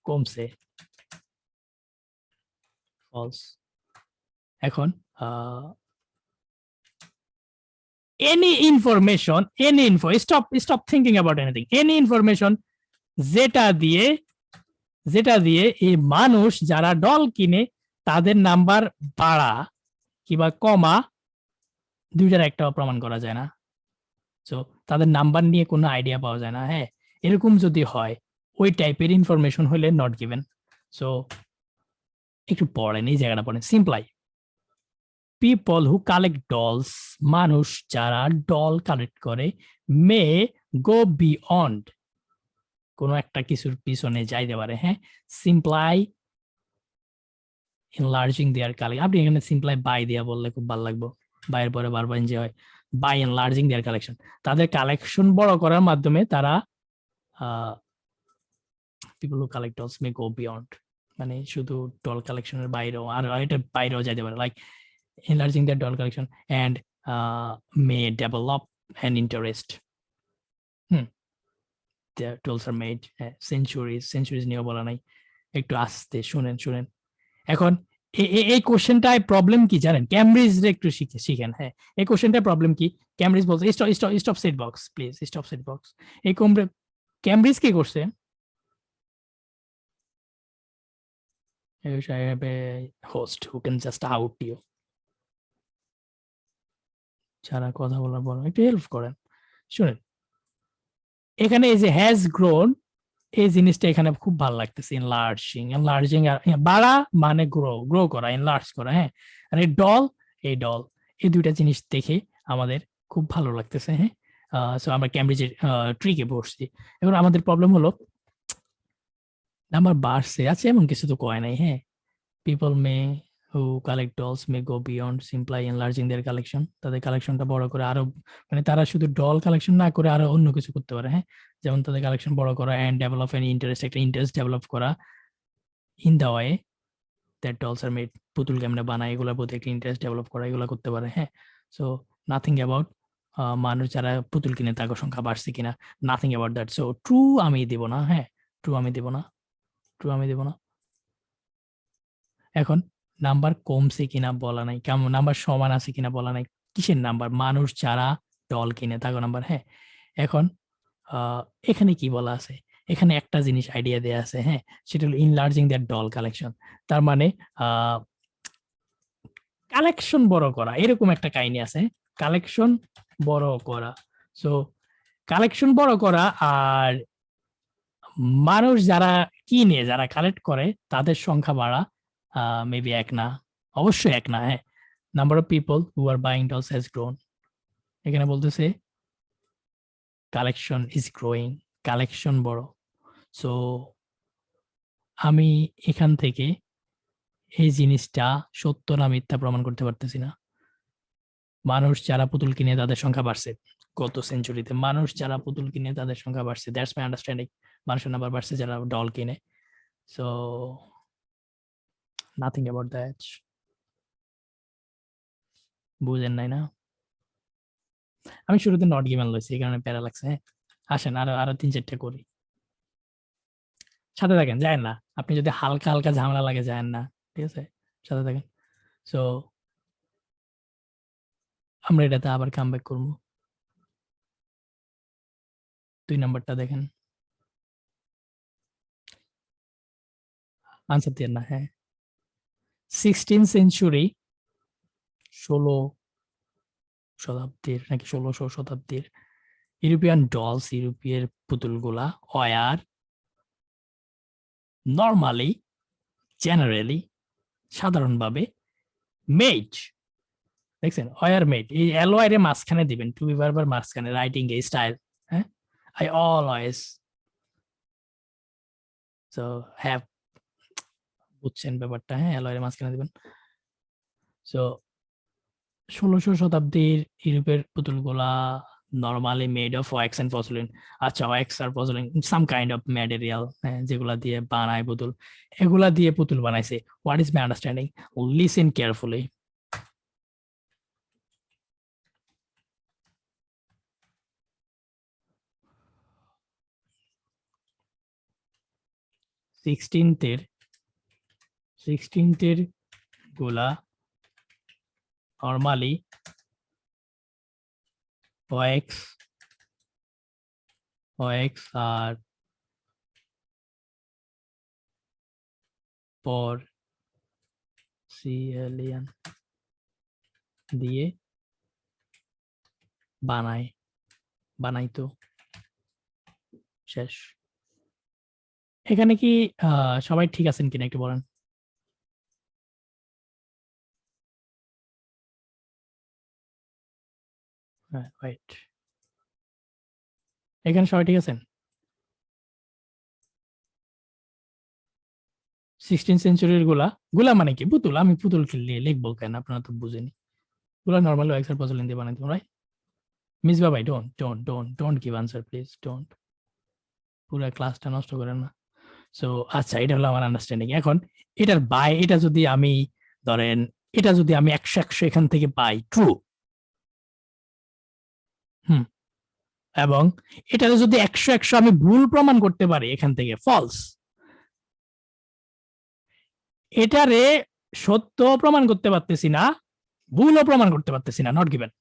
কমছে, ফলস। এখন any information, any info, stop thinking about anything, any information যেটা দিয়ে এই মানুষ যারা ডল কিনে তাদের নাম্বার বাড়া কিংবা কমা দুইটার একটা প্রমাণ করা যায় না। সো তাদের নাম্বার নিয়ে কোনো আইডিয়া পাওয়া যায় না। হ্যাঁ, এরকম যদি হয়, ওই টাইপের ইনফরমেশন হলে নট গিভেন। সো একটু পড়েন, এই জায়গাটা পড়েন। সিম্পলাই, পিপল হু কালেক্ট ডলস, মানুষ যারা ডল কালেক্ট করে, মে গো বিয়ন্ড, কোনো একটা কিছুর পিছনে যাইতে পারে। হ্যাঁ, সিম্পলাই এনলার্জিং দেয়ার কালেকশন। আপনি এখানে সিম্পলাই বাই দিয়া বললে খুব ভালো লাগবে, বাইয়ের পরে বারবার যে হয় বাই এনলার্জিং দেয়ার কালেকশন। তাদের কালেকশন বড় করার মাধ্যমে তারা people who collect dolls May go beyond, মানে শুধু ডল কালেকশনের বাইরেও আর এটা বাইরেও যাইতে পারে, like enlarging their doll collection and may develop an interest. Their dolls are made centuries নিয়ে বলা নাই, একটু আস্তে শুনেন। এখন এই কোশ্চেনটায় প্রবলেম কি জানেন? ক্যামব্রিজ একটু শিখেন। হ্যাঁ, এই কোশ্চেনটায় প্রবলেম কি? ক্যামব্রিজ বলছে stop set box please, stop set box. এই ক্যামব্রিজ কি করছে? I have a host who can just out you, যারা কথা বলার বড় একটু হেল্প করেন। শুনেন, এখানে এই যে হ্যাজ গ্রোন, এই জিনিসটা এখানে খুব ভালো লাগতেছে। এনলার্জিং বাড়া মানে গ্রো করা, এনলার্জ করা। হ্যাঁ, আর এই ডল এই দুইটা জিনিস দেখে আমাদের খুব ভালো লাগতেছে। হ্যাঁ, সো আমরা ক্যামব্রিজের ট্রিকে বসছি। এখন আমাদের প্রবলেম হলো নাম্বার বাড়ছে, আচ্ছা এমন কিছু তো কয় নাই। হ্যাঁ, people May who collect dolls may go beyond simply enlarging their collection, তাদের কালেকশনটা বড় করে আরো, মানে তারা শুধু ডল কালেকশন না করে আরো অন্য কিছু করতে পারে। হ্যাঁ, যেমন তাদের কালেকশন বড় করা এন্ড ডেভেলপ এন ইন্টারেস্ট, একটা ইন্টারেস্ট ডেভেলপ করা in the way that dolls are made, পুতুল কেমনে বানায় এগুলোর প্রতি একটা ইন্টারেস্ট ডেভেলপ করা, এগুলো করতে পারে। হ্যাঁ, সো নাথিং অ্যাবাউট মানুষ যারা পুতুল কিনে তার সংখ্যা বাড়ছে কিনা, nothing about that. So true আমি দেব না। হ্যাঁ, ট্রু আমি দেব না। এখন নাম্বার কমছে কিনা বলা নাই, কেমন নাম্বার সমান আছে কিনা বলা নাই। কিসের নাম্বার? মানুষ যারা ডল কিনে তাকে নাম্বার। হ্যাঁ, এখন এখানে কি বলা আছে? এখানে একটা জিনিস আইডিয়া দেয়া আছে, হ্যাঁ, সেটা হলো ইনলার্জিং দ্যাট ডল কালেকশন। তার মানে কালেকশন বড় করা, এরকম একটা কাহিনী আছে, কালেকশন বড় করা। সো কালেকশন বড় করা আর মানুষ যারা কিনে, যারা কালেক্ট করে তাদের সংখ্যা বাড়া, মেবি এক না, অবশ্যই এক না, হ্যাঁ। Number of people who are buying dolls has grown. এখানে বলতেছে কালেকশন ইজ গ্রোয়িং, কালেকশন বড়। সো আমি এখান থেকে এই জিনিসটা সত্য না মিথ্যা প্রমাণ করতে পারতেছি না। মানুষ যারা পুতুল কিনে তাদের সংখ্যা বাড়ছে, গত সেঞ্চুরিতে মানুষ যারা পুতুল কিনে তাদের সংখ্যা বাড়ছে, দ্যাটস মাই আন্ডারস্ট্যান্ডিং। মানুষের নাম্বার বাড়ছে যারা ডল কিনে। So nothing about that. বুঝেন নাই না? আমি শুরুতে নট গিভেন লইছি, এই কারণে প্যারা লাগছে। হ্যাঁ, আসেন আরো আরো 3-4টা করি, সাথে থাকেন, যায় না। আপনি যদি হালকা হালকা ঝামেলা লাগে যায় না, ঠিক আছে, সাথে থাকেন। সো আমরা এটাতে আবার কাম ব্যাক করবো। 2 নাম্বারটা দেখেন, আনসার দিয়ে না। হ্যাঁ, 16 সেঞ্চুরি, 16 শতাব্দীর নাকি 1600 শতাব্দীর ইউরোপিয়ান ডলস, ইউরোপীয় পুতুলগুলা ওয়ার নরমালি, জেনারেলি, সাধারণভাবে মেড, দেখছেন, ওয়ার মেড, এই এলওয়াই এর মাঝখানে দিবেন, টু বি বারবার মাঝখানে, রাইটিং এ স্টাইল, হ্যাঁ, আই অলওয়েজ, সো হ্যাভ, বুঝছেন ব্যাপারটা, হ্যাঁ, এলওয়াই এর মাঝখানে দিবেন। সো 1600 শতাব্দীর ইউরোপের পুতুলগুলা normally made of wax and porcelain. আচ্ছা, ওয়াক্স আর porcelain some kind of material, যেগুলা দিয়ে বানায় পুতুল, এগুলা দিয়ে পুতুল বানাইছে। What is my understanding? Listen carefully. সিক্সটিন্থের গুলা নরমালি ওয়াক্স আর পরসিলিয়ান দিয়ে বানাইতো। শেষ। এখানে কি সবাই ঠিক আছেন কিনা একটু বলেন? হ্যাঁ, ওয়েট, এখানে সবাই ঠিক আছেন? 16 সেঞ্চুরির গুলা মানে কি পুতুল, আমি পুতুল খেললে লিখবো কেন, আপনারা তো বুঝেনি। গুলা নরমালি ওয়াক্স আর পসলিন দিয়ে বানাইতো, রাইট? মিসবা ভাই, don't give answer please, don't, পুরো ক্লাসটা নষ্ট করেন না। সো আচ্ছা, এটা হলো আমার আন্ডারস্ট্যান্ডিং। এখন এটার বাই, এটা যদি আমি ধরেন, এটা যদি আমি 100 এখান থেকে পাই, ট্রু, এবং এটাতে যদি 100 আমি ভুল প্রমাণ করতে পারি এখান থেকে, ফলস, এটারে সত্য প্রমাণ করতে পারতেছি না, ভুলও প্রমাণ করতে পারতেছি না, নট গিভেন।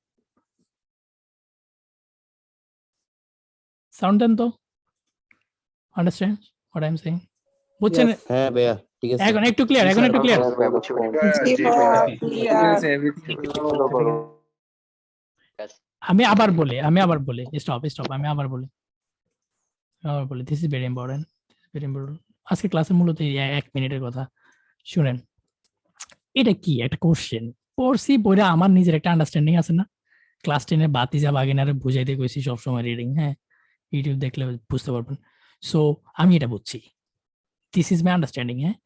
সাউন্ড দেন তো, understand what I am saying? বুঝছেন? হ্যাঁ ভাইয়া, ঠিক আছে। এখন একটু ক্লিয়ার, এখন একটু ক্লিয়ার। আমি আবার বলি, স্টপ, আমি আবার বলি, দিস ইজ ভেরি ইম্পর্টেন্ট, আজকে ক্লাসের মূলত 1 মিনিটের কথা শুনেন। এটা কি একটা কোশ্চেন পড়ছি, বইটা আমার নিজের একটা আন্ডারস্ট্যান্ডিং আছে না, ক্লাস 10 এর বাতিজা বাগিনারে বুঝাইতে কইছি সবসময় রিডিং, হ্যাঁ, ইউটিউব দেখলে বুঝতে পারবেন। সো আমি এটা বুঝছি, দিস ইজ মাই আন্ডারস্ট্যান্ডিং, হ্যাঁ।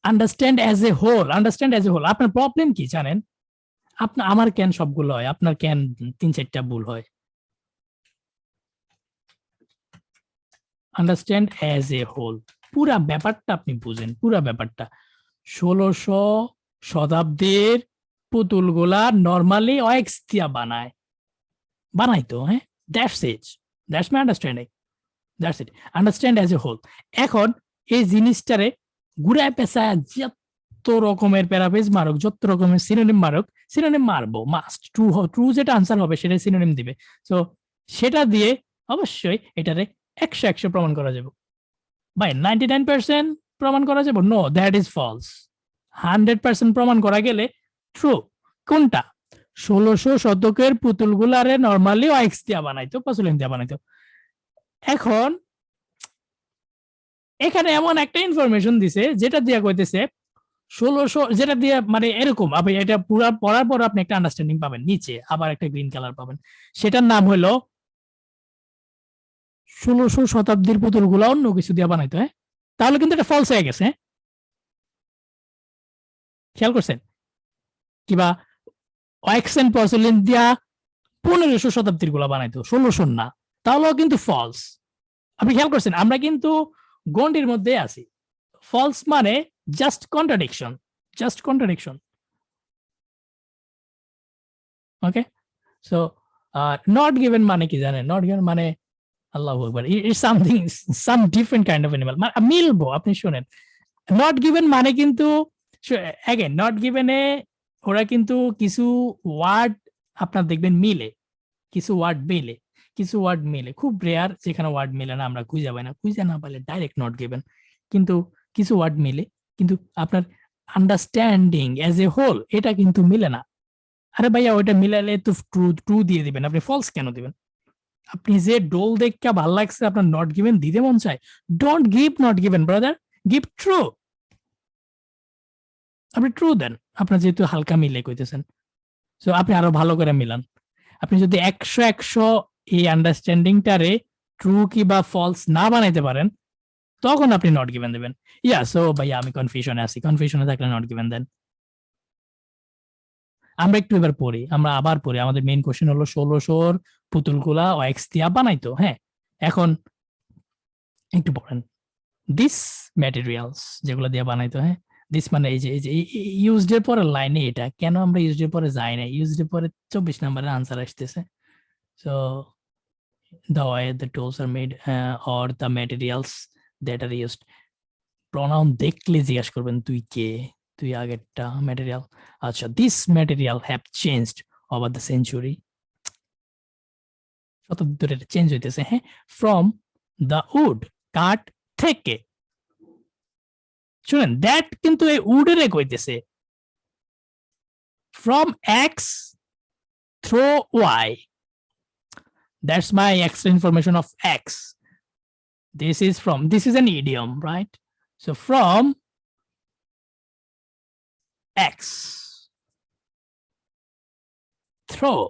আন্ডারস্ট্যান্ড অ্যাজ এ হোল, আপনার প্রবলেম কি জানেন? আমার কেন সবগুলো হয়, আপনার কেন 3-4টা ভুল হয়? আন্ডারস্ট্যান্ড অ্যাজ এ হোল, পুরা ব্যাপারটা আপনি বুঝেন, পুরা ব্যাপারটা। 1600 শতাব্দীর পুতুলগুলা নরমালি ওয়াক্স দিয়া বানাইতো, হ্যাঁ, that's my understanding, that's it, understand as a whole. এখন এই জিনিসটারে ঘুরায় পেঁচায় যত রকমের প্যারাফ্রেজ মারক, যত রকমের সিনোনিম মারবো, মাস্ট, ট্রু যেটা আনসার হবে সেটা সিনোনিম দিবে। সো সেটা দিয়ে অবশ্যই এটারে 100 প্রমাণ করা যাবে। ভাই 99% প্রমাণ করা যাবে? No, that is false. 100% প্রমাণ করা গেলে ট্রু। কোনটা? 1600 শতকের পুতুলগুলারে নরমালি ওয়াক্স দিয়া বানাইতো, পসলিন দিয়া বানাইতো। এখন এখানে এমন একটা ইনফরমেশন দিছে যেটা দিয়া কইতেছে 1600, যেটা দিয়ে মানে এরকম, আপনি এটা পুরো পড়ার পর আপনি একটা আন্ডারস্ট্যান্ডিং পাবেন, নিচে আবার একটা গ্রিন কালার পাবেন, সেটার নাম হলো 1600 শতাব্দীর পুতুলগুলা অন্য কিছু দিয়ে বানাইতো। হ্যাঁ, তাহলে কিন্তু এটা ফলস হয়ে গেছে। হ্যাঁ, খেয়াল করছেন? কিবা ওয়াক্স এন্ড পর্সেলিন দিয়া 1500 শতাব্দীর গুলা বানাইতো, 1600 না, তাহলেও কিন্তু ফলস। আপনি খেয়াল করছেন? আমরা কিন্তু গন্ডির মধ্যে আছি। ফলস মানে just contradiction, just contradiction. Okay, so not given মানে কি জানেন? নট গিভেন মানে আল্লাহু আকবার, it's something, some different kind of animal. মিলবো, আপনি শুনেন। নট গিভেন মানে কিন্তু অ্যাগেন নট গিভেনে ওরা কিন্তু কিছু ওয়ার্ড আপনার দেখবেন মিলে, কিছু ওয়ার্ড মিলে, কিছু ওয়ার্ড মিলে, খুব রেয়ার যেখানে ওয়ার্ড মিলে না, আমরা খুঁজে পাই না, খুঁজে না পাইলে ডাইরেক্ট নট গিভেন। কিন্তু কিছু ওয়ার্ড মিলে, কিন্তু আপনার আন্ডারস্ট্যান্ডিং এজ এ হোল এটা কিন্তু মিলে না। আরে ভাইয়া ওইটা মিলালে তো ট্রু ট্রু দিয়ে দিবেন, আপনি ফলস কেন দিবেন? আপনি যে ডোল দেখে ভাল লাগছে আপনার নট গিভেন দিতে মন চায়, don't give not given brother, give true. আপনি ট্রু দেন, আপনার যেহেতু হালকা মিলে কইতেছেন, সো আপনি আরো ভালো করে মিলান। আপনি যদি 100 এই আন্ডারস্ট্যান্ডিংটারে ট্রু কি বা ফলস না বানাইতে পারেন, তখন আপনি নট গিভেন দেবেন। ইয়া, সো ভাইয়া আমি কনফিউশনে আছি, কনফিউশনে থাকলে নট গিভেন দেন। আমরা একটু এবার পড়ি, আমরা আবার পড়ি। আমাদের মেইন কোশ্চেন হলো 1600 পুতুলগুলা ওয়াক্স দিয়া বানাইতো। হ্যাঁ, এখন একটু পড়েন। দিস ম্যাটেরিয়ালস, যেগুলো দিয়ে বানাইতো, হ্যাঁ, দিস মানে এই যে ইউজড এর পরে লাইনে, এটা কেন আমরা ইউজড এর পরে যাই না? ইউজড এর পরে 24 নম্বরের আনসার আসতেছে। So the way the tools are made or the materials that are used, pronoun দেখলে জিজ্ঞাসা করবেন তুই কে, তুই আগেরটা ম্যাটেরিয়াল। আচ্ছা, this material have changed over the century, শতাব্দী ধরে চেঞ্জ হইতেছে। হ্যাঁ, ফ্রম দ্য উড, কাঠ থেকে। শুনেন, দ্যাট কিন্তু এই উডের কইতেছে, from X through Y. That's my extra information of X. This is an idiom, right? So from X through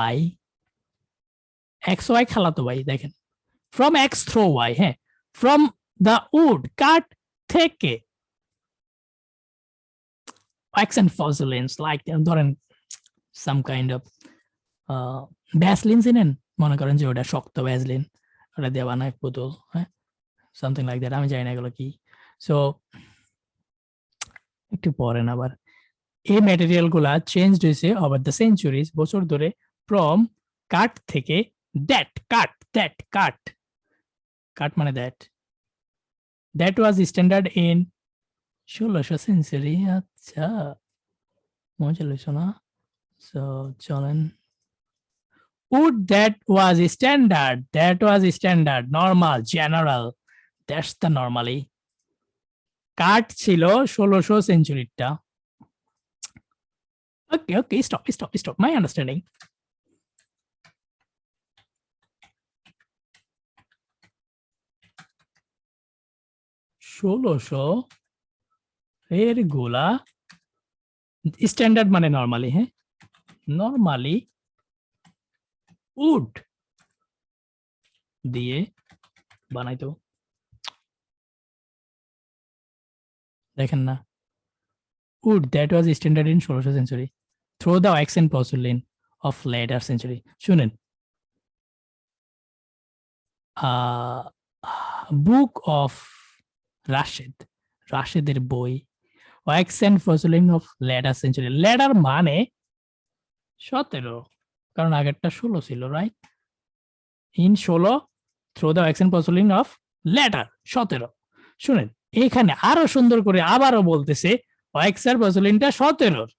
Y, X Y খালাতো ভাই, দেখেন, from X through Y, হ্যাঁ, from the wood, কাঠ থেকে, wax and fossils, like ধরেন some kind of Vaseline চিনেন, মনে করেন যে ওটা শক্ত ভ্যাসলিন, ওটা দিয়ে বানায় পুতুল, হ্যাঁ, সামথিং লাইক দ্যাট, আমি জানি না এগুলো কি। সো একটু পরেন আবার, এই ম্যাটেরিয়াল গুলা চেঞ্জ হয়েছে ওভার দ্য সেঞ্চুরিজ, বছর ধরে, ফ্রম কাঠ থেকে, দ্যাট কাঠ, দ্যাট কাঠ, কাঠ মানে that was standard in 1600 century. আচ্ছা, মজা লইছো না? সো চলেন, wood that was standard, normal, general, that's the normally. কাঠ ছিল 1600 সেঞ্চুরিটা। Okay, stop, my understanding. ষোলোশো এর গোলা স্ট্যান্ডার্ড মানে নরমালি, হ্যাঁ, নরমালি উড দিয়ে বানাইতো। দেখেন না, wood that was standard in 16th century through the wax and porcelain of later century. শুনেন, বুক অফ রাশেদের বই, wax and porcelain of later century, letter মানে 17, কারণ আগেরটা 16 ছিল, right? In 16 through the wax and porcelain of later 17। শুনেন, এখানে আরো সুন্দর করে আবারও বলতেছে wax and porcelainটা 17,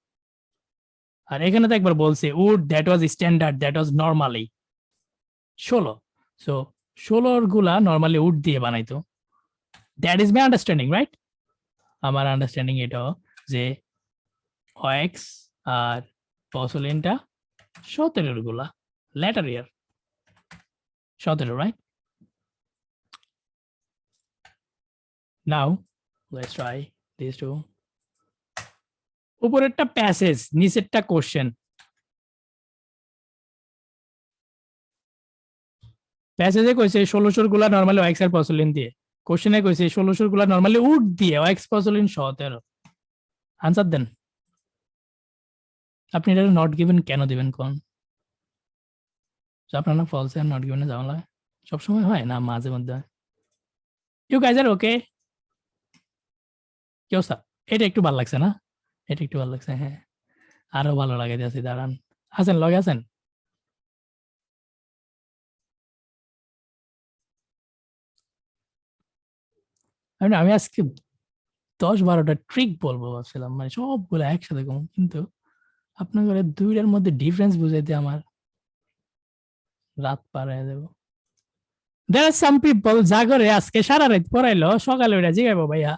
আর এখানে তো একবার বলছে wood that was standard, that was normally 16। So 16 গুলা নর্মালি উড দিয়ে বানাইতো, that is my understanding, right? আমার আন্ডারস্ট্যান্ডিং এটাও যে ওএক্স আর পসলিনটা 17 গুলা later year 17, right? Now let's try this too. উপরেরটা প্যাসেজ, নিচেরটা কোশ্চেন। প্যাসেজে কইছে 1600 গুলা নরমালি ওএক্স আর পসলিন দিয়ে, কোশ্চেনে কইছে 1600 গুলা নরমালি উড দিয়ে ওএক্স পসলিন 17। আনসার দেন। আপনি এটা নট গিভেন কেন দিবেন কোন? আপনার না ফলস আর নট গিভেনে ঝামেলা সবসময় হয় না, মাঝে মধ্যে হয়। ইউ গাইজ আর ওকে? কি অবস্থা? এটা একটু ভালো লাগছে না? এটা একটু ভালো লাগছে, হ্যাঁ। আরো ভালো লাগে যাচ্ছি, দাঁড়ান। আছেন লগে আছেন? আমি আজকে 10-12টা ট্রিক বলবো ভাবছিলাম, মানে সবগুলো একসাথে কম, কিন্তু আপনার ঘরে দুইটার মধ্যে ডিফারেন্স বুঝাইতে আমার রাত পার হয়ে যাবো। There are some people যা করে আজকে সারা রাত পড়াইলো, সকালে ওইটা জিগাইবো ভাইয়া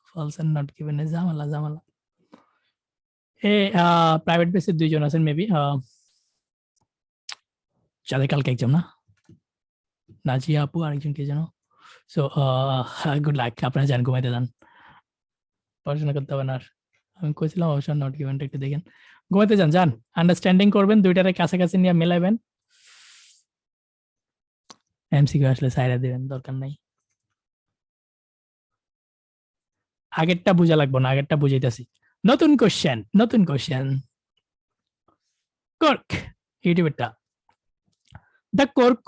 false and not given a ঝামেলা ঝামেলা। প্রাইভেট বেসে 2 জন আছেন মেবি, যাদের কালকে এক্সাম না, নাজিয়া আপু আরেকজন কে যেন। সো গুড লাক, আপনারা যান ঘুমাইতে যান, পড়াশোনা করতে হবে না আর। আমি কইছিলাম অবশ্য নট গিভেনটা একটু দেখেন, ঘুমাইতে যান যান, আন্ডারস্ট্যান্ডিং করবেন, দুইটারে কাছাকাছি নিয়ে মেলাবেন, এমসিকিউ আসলে সাইরা দিবেন, দরকার নাই। আগেরটা বুঝা লাগবো না, আগেরটা বুঝাইতেছি। নতুন কোশ্চেন কর্ক, ইউটিউবেরটা। The cork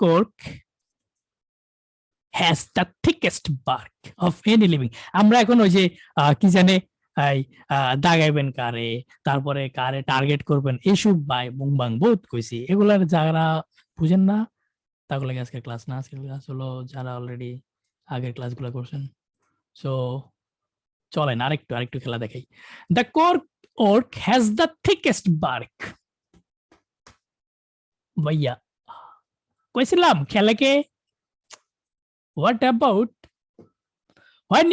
has the thickest bark of any living. আমরা এখন ওই যে কি জানে এই দাগাইবেন কারে, তারপরে কারে টার্গেট করবেন, এসব বাই বুংবাং বহুত কইছি, এগুলার যারা বুঝেন না তাগুলো আজকের ক্লাস না, আজকের ক্লাস হলো যারা অলরেডি আগের ক্লাসগুলো করছেন। সো চলেন আরেকটু খেলা দেখাই। The cork has the thickest bark. ভাইয়া কইছিলাম খেলাকে। What about when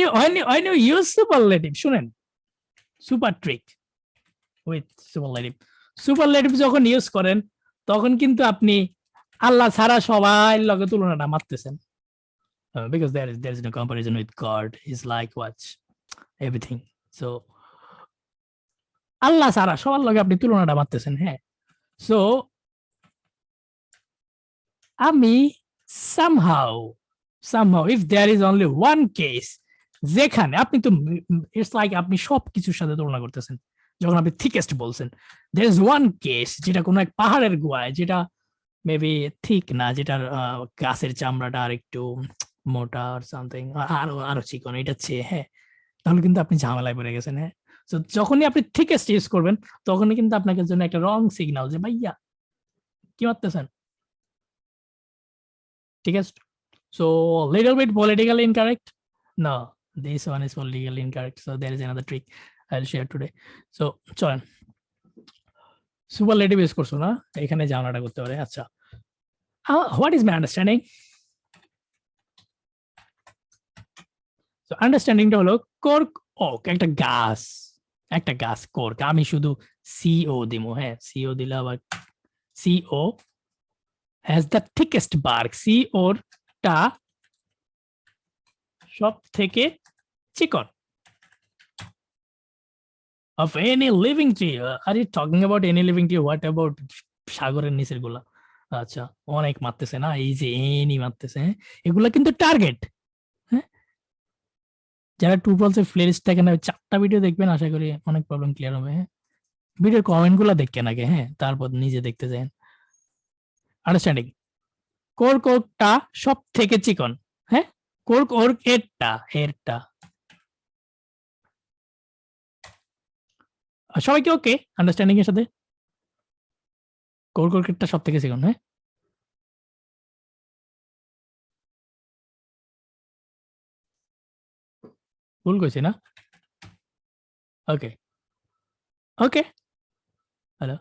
you use superlative? শুনেন, সুপার ট্রিক উইথ সুপারলেটিভ যখন ইউজ করেন তখন কিন্তু আপনি আল্লাহ ছাড়া সবাই লগে তুলনাটা মারতেছেন, because there is no comparison with God. He's like what everything. So আল্লাহ ছাড়া সবার লগে আপনি তুলনাটা মারতেছেন, হ্যাঁ। সো আমি somehow if there is only one case যেখানে আপনি তো ইটস লাইক আপনি সবকিছুর সাথে তুলনা করতেছেন, যখন আপনি থিকেস্ট বলছেন, there is one case যেটা কোনো এক পাহাড়ের গুহায়, যেটা মেবি ঠিক না, যেটার গাছের চামড়াটা আর একটু মোটা আর সামথিং, আরো চিকন এটা চেয়ে, হ্যাঁ, তাহলে কিন্তু আপনি ঝামেলায় পড়ে গেছেন, হ্যাঁ। তো যখনই আপনি থিকেস্ট ইউজ করবেন তখনই কিন্তু আপনাকে জন্য একটা রং সিগন্যাল যে ভাইয়া কি মারতেছেন, ঠিক আছে? So little bit politically incorrect. No, this one is politically incorrect. So there is another trick I'll share today. So চলেন, সুপারলেটিভ ইউজ করছো না, এখানে জানাটা করতে পারে। আচ্ছা, what is my understanding? So আন্ডারস্ট্যান্ডিংটা হলো কর্ক ওক একটা গাছ কর্ক, আমি শুধু সিও দিমু, হ্যাঁ, সিও দিলে আবার সিও has the thickest bark, sure টা সব থেকে চিকন of any living tree. Are you talking about any living tree? What about সাগরের নিচের গুলা? আচ্ছা, অনেক মারতেছে না, এই যে এনি মারতেছে, হ্যাঁ, এগুলা কিন্তু টার্গেট, হ্যাঁ। যারা টু ফলস এর প্লেলিস্ট থাকে না, 4টা ভিডিও দেখবেন, আশা করি অনেক প্রবলেম ক্লিয়ার হবে, হ্যাঁ। ভিডিওর কমেন্ট গুলা দেখেন আগে, হ্যাঁ, তারপর নিজে দেখতে যান। আন্ডারস্ট্যান্ডিং, কোরকটা সব থেকে চিকন, হ্যাঁ, কোর্ক এরটা সবাইকে ওকে আন্ডারস্ট্যান্ডিং এর সাথে? কোর্কেটটা সব থেকে চিকন, হ্যাঁ। ভুল কইছি না? ওকে ওকে, হ্যালো,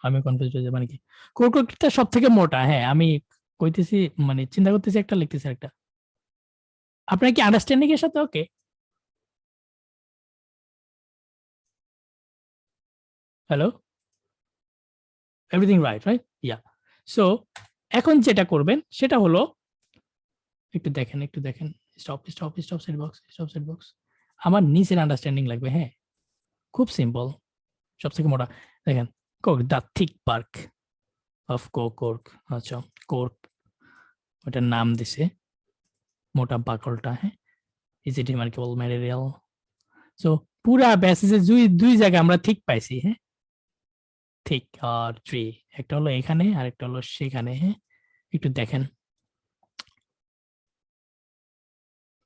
আমি কনফিউজ হয়ে যাই মানে কি কোরকটা সব থেকে মোটা, হ্যাঁ আমি কইতেছি মানে চিন্তা করতেছি একটা লিখতেছি একটা। আপনার কি আন্ডারস্ট্যান্ডিং এর সাথে okay? Hello, everything right right? Yeah. So এখন যেটা করবেন সেটা হলো একটু দেখেন stop stop stop set box stop set box. আমার নিচের আন্ডারস্ট্যান্ডিং লাগবে, হ্যাঁ খুব সিম্পল, সবথেকে মোটা দেখেন কোর্ক দ্য থিক পার্ক অফ কোর্ক। আচ্ছা কোর্ক ওটার নাম দিছে মোটা বাকলটা, হ্যাঁ is it remarkable material. So পুরা প্যাসেজে দুই জায়গায় আমরা ঠিক পাইছি, হ্যাঁ ঠিক আর ট্রি, একটা হলো এখানে আর একটা হলো সেখানে, হ্যাঁ একটু দেখেন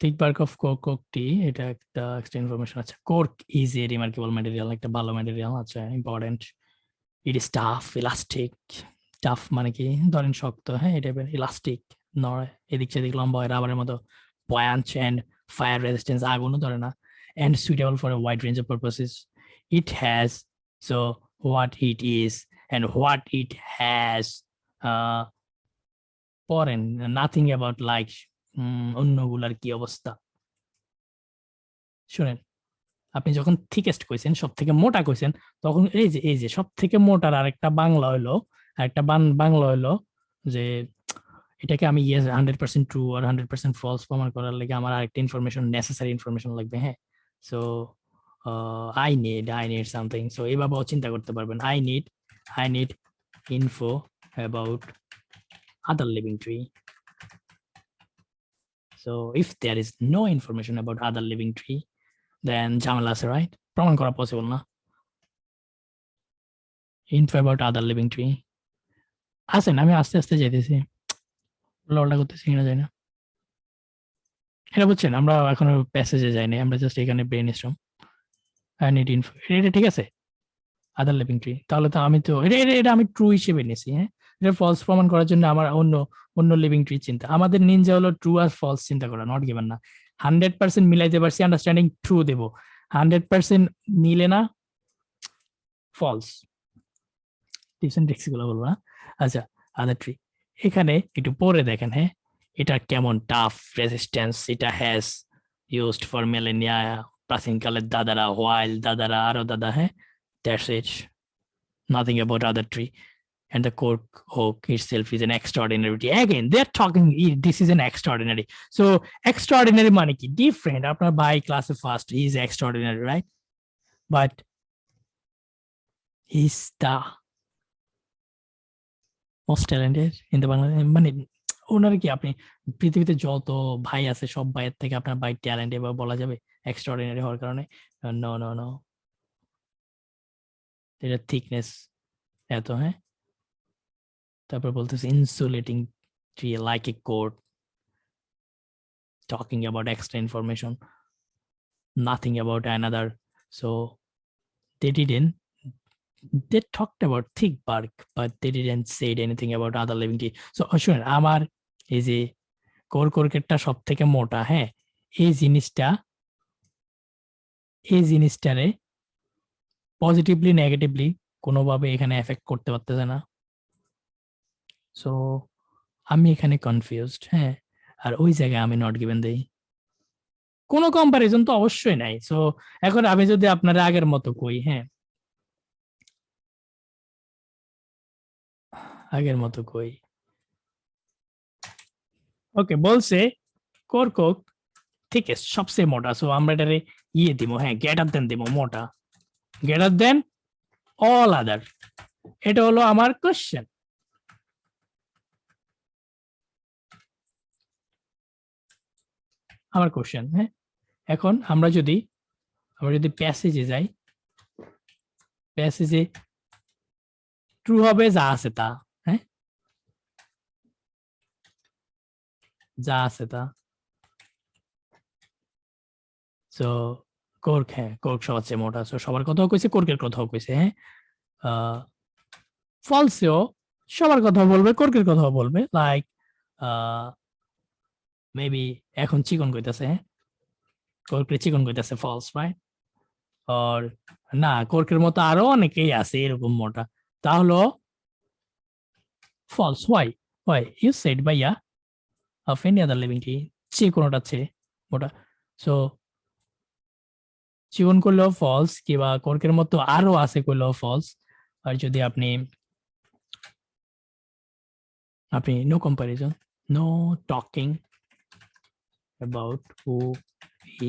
থিক বার্ক অফ কোর্কটি, এটা একটা এক্সট্রা ইনফরমেশন। আচ্ছা কোর্ক ইজ এ রিমার্কেবল ম্যাটেরিয়াল, একটা ভালো ম্যাটেরিয়াল, আচ্ছা important. It is tough elastic, tough মানে কি ধরেন শক্ত, হ্যাঁ এটা ইলাস্টিক নয় এদিক সেদিক লম্বা হয় রাবারের মতো, buoyant and fire resistance আগুনও ধরে না, and suitable for a wide range of purposes. It has, so what it is and what it has, uh পড়েন nothing about like অন্যগুলার কি অবস্থা শুনেন। আপনি যখন থিকেস্ট কইছেন সব থেকে মোটা কইছেন তখন এই যে সব থেকে মোটার আরেকটা বাংলা হইলো, আরেকটা বাংলা হইলো যে এটাকে আমি ইয়েস 100% ট্রু আর 100% ফলস প্রমাণ করার লাগে আমার আরেকটা ইনফরমেশন নেসেসারি ইনফরমেশন লাগবে, হ্যাঁ so I need something. So এইভাবেও চিন্তা করতে পারবেন, I need info about other living tree. So if there is no information about other living tree then ঝামেলা আছে, রাইট? প্রমাণ করা পসিবল না। Info about other living tree আসেন, আমি আস্তে আস্তে যেতেছি, ললটা করতেছি কিনা যায় না এটা বুঝছেন, আমরা এখনো প্যাসেজে যাইনি, আমরা জাস্ট এখানে brain storm. I need info, এটা ঠিক আছে আদার লিভিং ট্রি, তাহলে তো আমি তো এটা আমি ট্রু হিসেবে নিছি, হ্যাঁ এটা ফলস প্রমাণ করার জন্য আমার অন্য অন্য লিভিং ট্রি চিন্তা, আমাদের নিনজা হলো ট্রু আর ফলস চিন্তা করা, নট গিভেন না। 100% মিলাইতে পারছি আন্ডারস্ট্যান্ডিং ট্রু দেব, 100% মিলে না ফলস, টিপস এন্ড ট্রিক্স গুলো বলবো না। আচ্ছা আদার ট্রি এখানে একটু পরে দেখেন, হ্যাঁ এটা কেমন টাফ রেজিস্ট্যান্স এটা হ্যাজ ইউজড ফর মিলেনিয়া, প্রাচীনকালের দাদারা হোয়াইল দাদারা আরো দাদা, হ্যাঁ that's it, nothing about other tree. And the cork oak itself is an extraordinary tree. Again, they're talking, this is an extraordinary. So extraordinary মানে কি different, আপনার by class first he is extraordinary, right? But he's the most talented in the Bangladesh, মানে ওনার কি আপনি পৃথিবীতে যত ভাই আছে সব ভাইয়ের থেকে আপনার ভাই ট্যালেন্ট এবার বলা যাবে এক্সট্রাঅর্ডিনারি হওয়ার কারণে? নো নো নো, এটা থিকনেস এত, হ্যাঁ তারপর বলতেছে insulating tree like a coat, talking about extra information, nothing about another. So they talked about thick bark but they didn't say anything about other living tree. So শুনেন আমার এই যে কোরকেটটা সব থেকে মোটা, হ্যাঁ এই জিনিসটারে পজিটিভলি নেগেটিভলি কোনোভাবে এখানে এফেক্ট করতে পারতেছে না। সো আমি এখানে কনফিউজড, হ্যাঁ আর ওই জায়গায় আমি নট গিভেন দেই, কোনো কম্পারিজন তো অবশ্যই নাই। সো এখন আমি যদি আপনারা আগের মতো কই, হ্যাঁ আগের মতো কই ওকে বলছে কোরকক থিকেস্ট সবচেয়ে মোটা, সো আমরা এটারে ইয়ে দিব, হ্যাঁ গ্রেটার দেন দিব, মোটা গ্রেটার দেন অল আদার, এটা হলো আমার কোশ্চেন। আমার কোশ্চেন, হ্যাঁ এখন আমরা যদি প্যাসেজে যাই, প্যাসেজে ট্রু হবে যা আছে তা, হ্যাঁ যা আছে তা। সো কোর্ক, হ্যাঁ কোর্ক সবচেয়ে মোটা, সো সবার কথাও কইছে কোর্কের কথাও কইছে, হ্যাঁ ফলসেও সবার কথা বলবে কোর্কের কথাও বলবে, লাইক মেবি এখন চিকন কইতাছে, হ্যাঁ কোর্কের চিকন কইতাছে ফলস, রাইট? আর না কোর্কের মতো আরো অনেকেই আছে এরকম মোটা, তা হলো false. Why you said by yeah of any other living thing যে কোনোটা চেয়ে ওটা সো জীবন করলেও ফলস কিংবা কর্কের মতো আরো আছে করলেও ফলস আর যদি আপনি no comparison, no talking about who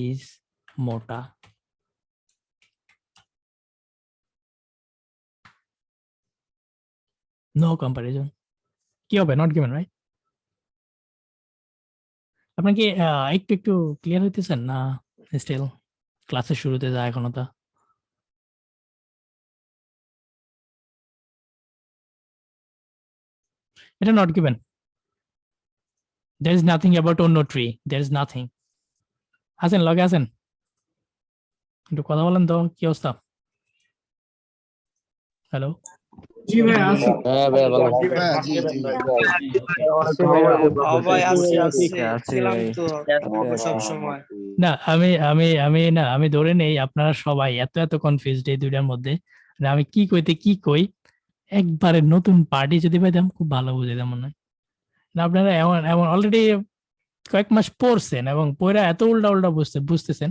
is mota. No comparison. কি হবে? Not given, right? আপনি কি একটু ক্লিয়ার হইতেছেন না স্টিল ক্লাসের শুরুতে যায় এখনো তা এটা not given. There is nothing about অন্য tree. There is nothing. আছেন লগে আছেন একটু কথা বলেন তো কি অবস্থা হ্যালো জি ভাই আছি হ্যাঁ ভাই ভালো জি জি ভাই আছি ছিলাম তো সব সময় না আমি ধরে নেই আপনারা সবাই এত কনফিউজড এই দুইটার মধ্যে আমি কি কই একবারে নতুন পার্টি যদি পাইতাম খুব ভালো বুঝাইতাম মনে হয় না আপনারা এমন অলরেডি কয়েক মাস পড়ছেন এবং পড়া এত উল্টা বুঝতেছেন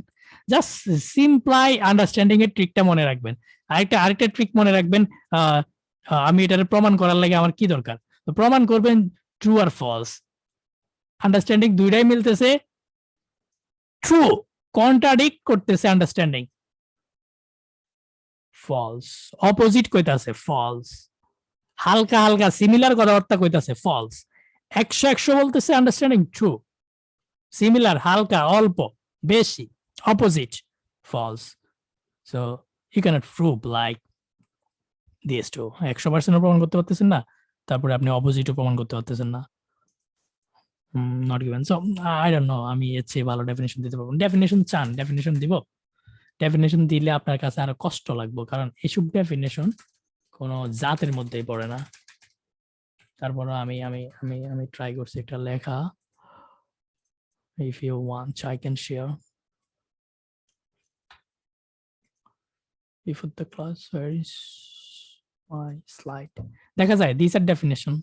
জাস্ট সিম্পলাই আন্ডারস্ট্যান্ডিং এর ট্রিকটা মনে রাখবেন আরেকটা ট্রিক মনে রাখবেন আমি এটার প্রমাণ করার লাগে আমার কি দরকার তো প্রমাণ করবেন ট্রু আর ফলস আন্ডারস্ট্যান্ডিং দুইটাই মিলতেছে ট্রু কন্ট্রাডিক্ট করতেছে আন্ডারস্ট্যান্ডিং ফলস অপোজিট কইতাছে ফলস হালকা সিমিলার কথাবার্তা কইতাছে ফলস 100 বলতেছে আন্ডারস্ট্যান্ডিং ট্রু সিমিলার হালকা অল্প বেশি opposite false so you can't prove like this to 100% প্রমাণ করতে পারতেছেন না তারপরে আপনি অপোজিটও প্রমাণ করতে পারতেছেন না not given so I don't know আমি এর চেয়ে ভালো ডেফিনেশন দিতে পারবো ডেফিনেশন চান ডেফিনেশন দিব ডেফিনেশন দিলে আপনার কাছে আরো কষ্ট লাগবে কারণ এইসব ডেফিনেশন কোনো জাতের মধ্যেই পড়ে না তারপর আমি আমি আমি আমি ট্রাই করছি একটা লেখা if you want I can share before the class where is my slide দেখা যায় these are definition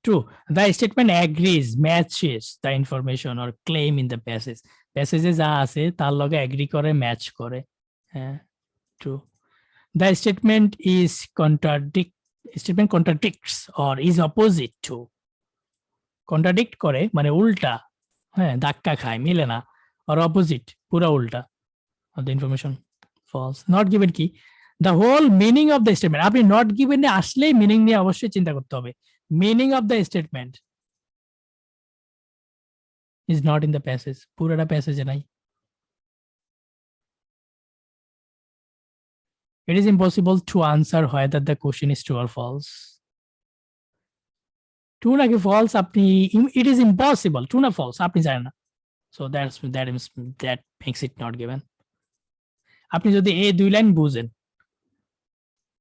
true the statement agrees matches the information or claim in the passage passage যা আছে তার লগে agree করে ম্যাচ করে হ্যাঁ true the statement contradicts or is opposite to contradict করে মানে উল্টা হ্যাঁ ধাক্কা খায় মিলে না or opposite পুরা উল্টা of the information false not given কি the whole meaning of the statement আপনি not given এ আসলেই মিনিং নিয়ে অবশ্যই চিন্তা করতে হবে meaning of the statement is not in the passage পুরোটা প্যাসেজে নাই it is impossible to answer whether the question is true or false true নাকি false আপনি it is impossible true না false আপনি জানেন না so that makes it not given আপনি যদি এই দুই লাইন বুঝেন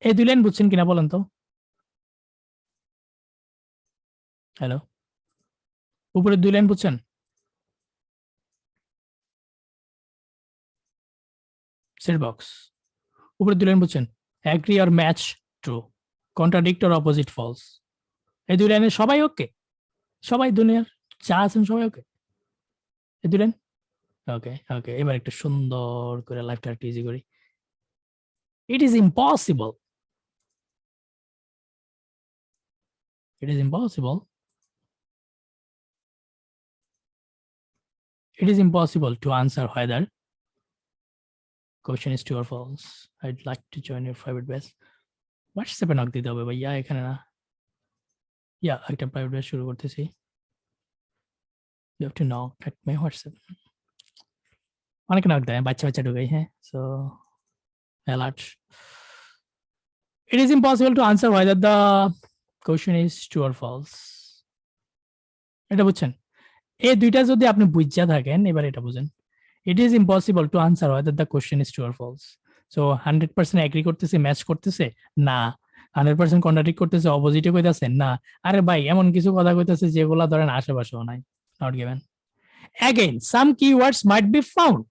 এই দুই লাইন বুঝছেন কিনা বলেন তো হ্যালো উপরে দুই লাইন বুঝছেন সেট বক্স উপরে দুই লাইন বুঝছেন agree or match true contradict or opposite false এই দুই লাইনে সবাই ওকে সবাই দুনিয়ার যা আছেন সবাই ওকে এই দুই লাইন ওকে ওকে এবার একটু সুন্দর করে লাইফটা একটু ইজি করি it is impossible it is impossible to answer whether question is true or false I'd like to join your private batch WhatsApp A knock দিতে হবে ভাইয়া এখানে না একটা প্রাইভেট ব্যাচ শুরু করতেছি you have to knock at my WhatsApp অনেক knock দেয় বাচ্চা ঢুকাই হ্যাঁ so alert it is impossible to answer whether the question is true or false এটা বুঝছেন এই দুইটা যদি আপনি বুঝা থাকেন এবার এটা বুঝেন it is impossible to answer whether the question is true or false so 100% agree করতেছে ম্যাচ করতেছে না 100% কন্ট্রাডিক্ট করতেছে অপোজিটে কইতাছে না আরে ভাই এমন কিছু কথা কইতাছে যেগুলা ধরেন আশেপাশেও নাই not given again some keywords might be found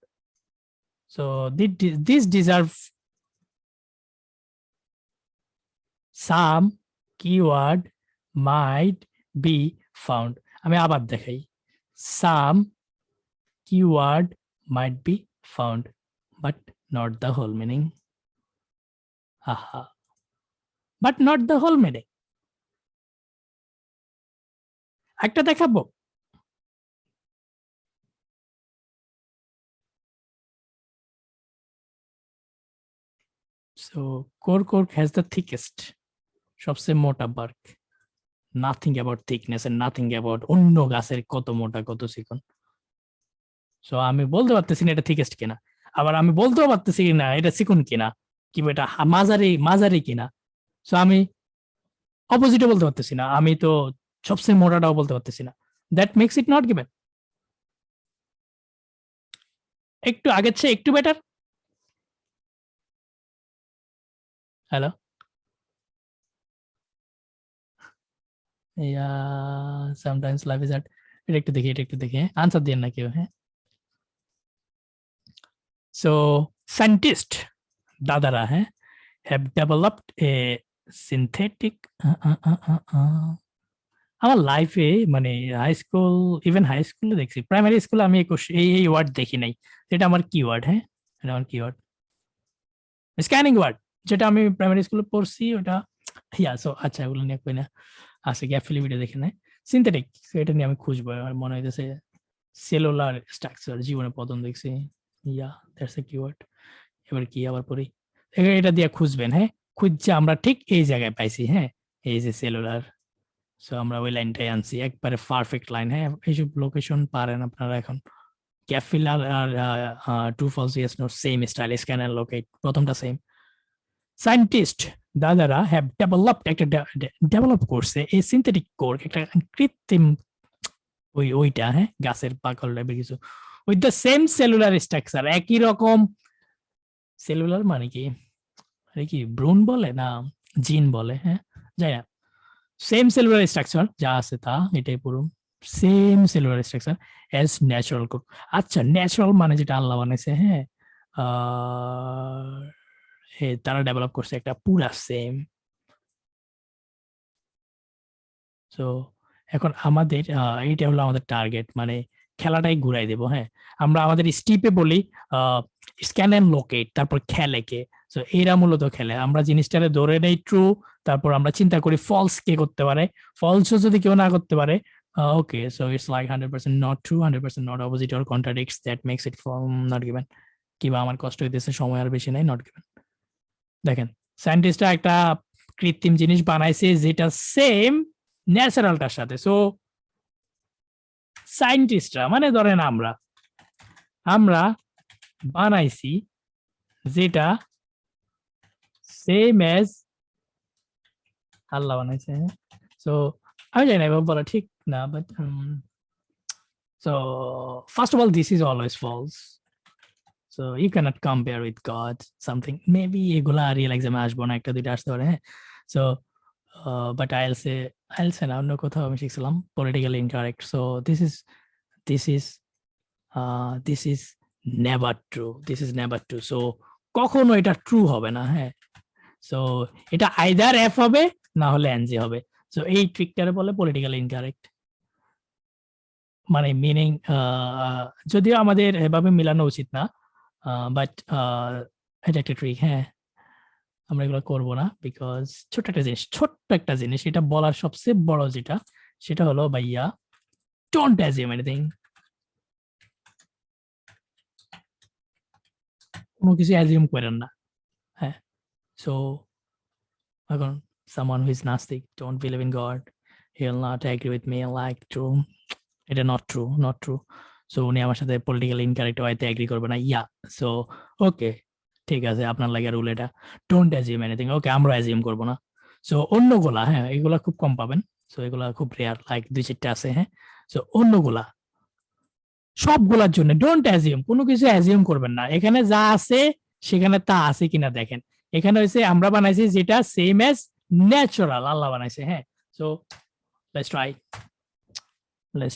so these deserve some keyword might be found. আমি আবার দেখাই, some keyword might be found but not the whole meaning. আহা, but not the whole meaning. একটা দেখাবো, so core cork has the thickest, সবচেয়ে মোটা bark, nothing about thickness and nothing about অন্য গাছের কত মোটা কত চিকন। সো আমি বলতে পারতেছি না এটা থিকেস্ট কিনা, আবার আমি বলতেও পারতেছি না এটা চিকন কিনা, কিংবা এটা মাঝারি মাঝারি কিনা। সো আমি অপোজিটও বলতে পারতেছি না, আমি তো সবচেয়ে মোটাটাও বলতে পারতেছি না। That makes it not given. একটু আগের চেয়ে একটু better. Hello, sometimes life is hard. এটা একটু দেখি, এটা একটু দেখি, আনসার দিয়ে না কেউ। হ্যাঁ, সো সায়েন্টিস্ট দাদারা have developed a synthetic আমার লাইফে মানে হাই স্কুল, ইভেন হাই স্কুলে দেখছি, প্রাইমারি স্কুলে আমি এই ওয়ার্ড দেখি নাই। এটা আমার কিওয়ার্ড। হ্যাঁ, এটা আমার কিওয়ার্ড, স্ক্যানিং ওয়ার্ড, যেটা আমি প্রাইমারি স্কুলে পড়ছি ওটা। সো আচ্ছা, ওগুলো নিয়ে কই না, আছে গ্যাপ ফিলি ভিডিও দেখে নেয়। সিনথেটিক, এটা নিয়ে আমি খুঁজবো, আমার মনে হইতেছে সেলুলার স্ট্রাকচার, জীবনে প্রথম দেখছি। That's a keyword. এবার কি আবার পড়ি, এটা দিয়ে খুঁজবেন। হ্যাঁ, খুঁজছে আমরা ঠিক এই জায়গায় পাইছি। হ্যাঁ, এই যে সেলুলার। সো আমরা ওই লাইনটাই আনছি, একবারে পারফেক্ট লাইন। হ্যাঁ, এইসব লোকেশন পারেন আপনারা এখন। ক্যাফিল আর true false yes no same style, scan and locate, প্রথমটা সেম। সায়েন্টিস্ট দাদারা হ্যাভ ডেভেলপড, একটা ডেভেলপ করছে এই সিনথেটিক কোর, একটা কৃত্রিম ওইটা, হ্যাঁ, গাছের পাকল টাইপের কিছু, with the same cellular structure, একই রকম। সেলুলার মানে কি, কি ব্রুন বলে না জিন বলে, হ্যাঁ, যাই না, সেম সেলুলার স্ট্রাকচার যা আছে তা, এটাই পুরো same cellular structure as natural core. আচ্ছা, ন্যাচারাল মানে যেটা আল্লাহ বানাইছে। হ্যাঁ, তারা ডেভেলপ করছে একটা পুরা সেম। সো এখন আমাদের এইটা হলো আমাদের টার্গেট, মানে খেলাটাই ঘুরাই দেবো। হ্যাঁ, আমরা আমাদের স্টিপে বলি স্ক্যান এন্ড লোকেট, তারপর খেলে কে। সো এরা মূলত খেলে, আমরা জিনিসটারে ধরে নেই ট্রু, তারপর আমরা চিন্তা করি ফলস কে করতে পারে, ফলসও যদি কেউ না করতে পারে, okay, so it's like 100% not true, 100% not opposite or contradicts, that makes it not given. কিংবা আমার কষ্ট হইতেছে, সময় আর বেশি নাই, নট গিভেন। দেখেন, সায়েন্টিস্টরা একটা কৃত্রিম জিনিস বানাইছে যেটা সেম ন্যাচারালটার সাথে। সো সায়েন্টিস্টরা মানে ধরেন আমরা বানাইছি যেটা সেম এজ আল্লাহ বানাইছে। সো আমি জানি না এবার বলা ঠিক না, but so first of all this is always false. So you can't compare with god something, maybe এগুলা রিয়েল এক্সামে আসবো না, একটা দুইটা আসতে পারে। হ্যাঁ, সো বাট আইএলসে না, অন্য কোথাও আমি শিখছিলাম politically incorrect. So this is never true, this is never true. So কখনো এটা ট্রু হবে না। হ্যাঁ, সো এটা আইদার এফ হবে না হলে এনজি হবে। সো এই ট্রিকটারে বলে পলিটিক্যালি ইনকারেক্ট, মানে মিনিং যদিও আমাদের এভাবে মিলানো উচিত না, বাট এটা একটা ট্রিক। হ্যাঁ, আমরা এগুলো করবো না, বিকজ ছোট্ট একটা জিনিস এটা বলার সবচেয়ে বড় যেটা, সেটা হলো ভাইয়া ডোন্ট অ্যাজিউম এনিথিং। কোনো কিছু অ্যাজিউম করেন না। হ্যাঁ, সো এখন someone who is Gnostic, don't believe in God, he'll not agree with me like true, এটা not true. সো উনি আমার সাথে পলিটিক্যালি ইনকারেক্ট হয়তো এগ্রি করবে না। সো ওকে, ঠিক আছে, আপনার লাগে রুল এটা, ডোন্ট অ্যাজিউম এনিথিং। ওকে, আমরা অ্যাজিউম করবো না। সো অন্যগুলা, হ্যাঁ, এগুলা খুব কম পাবেন। সো এগুলা খুব রেয়ার, লাইক 2-4টা আছে। হ্যাঁ, সো অন্যগুলা সবগুলার জন্য ডোন্ট অ্যাজিউম, কোনো কিছু অ্যাজিউম করবেন না। এখানে যা আছে সেখানে তা আছে কিনা দেখেন। এখানে হয়েছে আমরা বানাইছি যেটা সেম এজ ন্যাচারাল, আল্লাহ বানাইছে। হ্যাঁ, so let's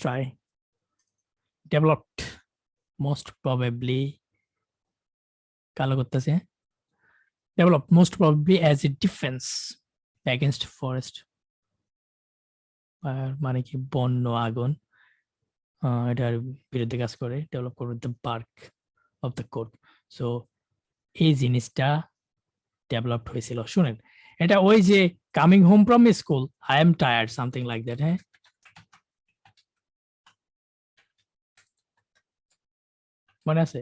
try developed most probably, কালো করতেছে, develop most probably as a defence against forest মানে কি বন্য আগুন এটার বিরুদ্ধে কাজ করে ডেভেলপ করবে the bark of the cork so এই জিনিসটা ডেভেলপড হয়েছিল শুনেন এটা ওই যে coming home from school I am tired something like that হ্যাঁ মনে আছে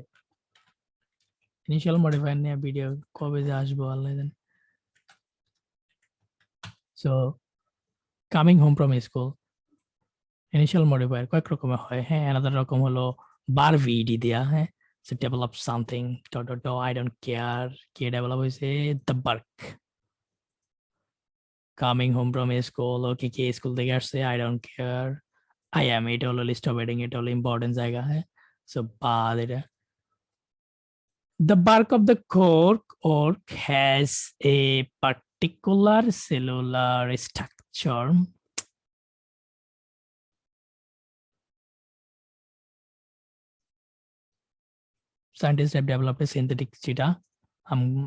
ইনিশিয়াল মডিফায়ার নিয়ে ভিডিও কবে যে আসবো আল্লাহ জানে so coming home from school initial modifier কয়েক রকমের হয় হ্যাঁ আলাদা রকম হলো বার ভিডি দেয়া হ্যাঁ so develop something I don't care কে ডেভেলপ হয়েছে the bark coming home from school okay কে স্কুল থেকে আসছে I don't care I am এটা হলো লিস্ট অফ হেডিং এটা হলো ইম্পর্টেন্ট জায়গা হ্যাঁ সো বাদ এটা the bark of the cork has a particular cellular structure scientists have developed a synthetic যেটা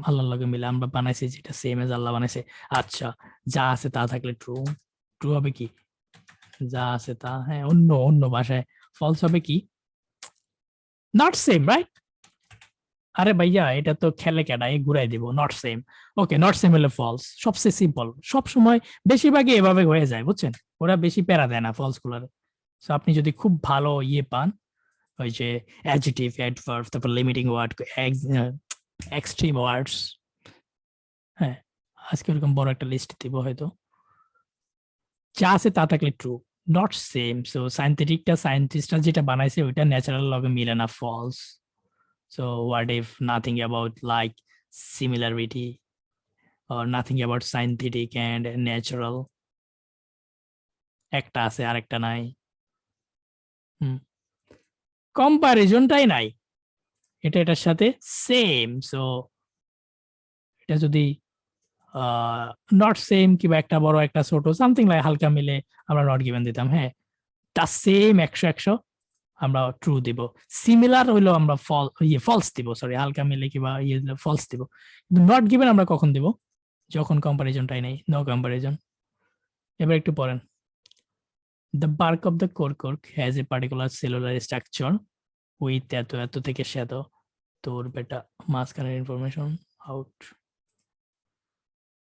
আল্লাহর লগে মিলে আমরা বানাইছি যেটা সেম এজ আল্লাহ বানাইছে আচ্ছা যা আছে তা থাকলে ট্রু ট্রু হবে কি যা আছে তা হ্যাঁ অন্য অন্য ভাষায় ফলস হবে কি নট সেম রাইট আরে ভাইয়া এটা তো খেলে কেডা এই ঘুরাই দিব not same okay not same হলে ফলস সবচেয়ে সিম্পল সব সময় বেশিরভাগই এভাবে হয়ে যায় বুঝছেন ওরা বেশি প্যারা দেয় না ফলস গুলার সো আপনি যদি খুব ভালো ইয়ে পান ওই যে অ্যাডজেক্টিভ অ্যাডভার্ব তারপর লিমিটিং ওয়ার্ড এক্সট্রিম ওয়ার্ডস হ্যাঁ আজকে এরকম বড় একটা লিস্ট দিব হয়তো যা আছে তা থাকলে ট্রু নট সেম সো সায়েন্টিফিকটা সায়েন্টিস্টরা যেটা বানাইছে ওইটা ন্যাচারাল লগে মিলে না false so what if nothing about like similarity or nothing about scientific and natural একটা আছে আরেকটা নাই কম্পারিজনটাই নাই এটা এটার সাথে সেম সো এটা যদি নট সেম কিংবা একটা বড় একটা ছোট সামথিং লাইক হালকা মিলে আমরা নট গিভেন দিতাম হ্যাঁ তা সেম 100 আমরা ট্রু দিব সিমিলার হইলো আমরা ফলস দিব সরি হালকা মিলে কিংবা ফলস দিব কিন্তু নট গিভেন আমরা কখন দিব যখন কম্পারিজনটাই নেই নো কম্পারিজন এবার একটু পড়েন the bark of the cork has a particular cellular structure with এত থেকে এত তোর বেটা মাঝখানের information out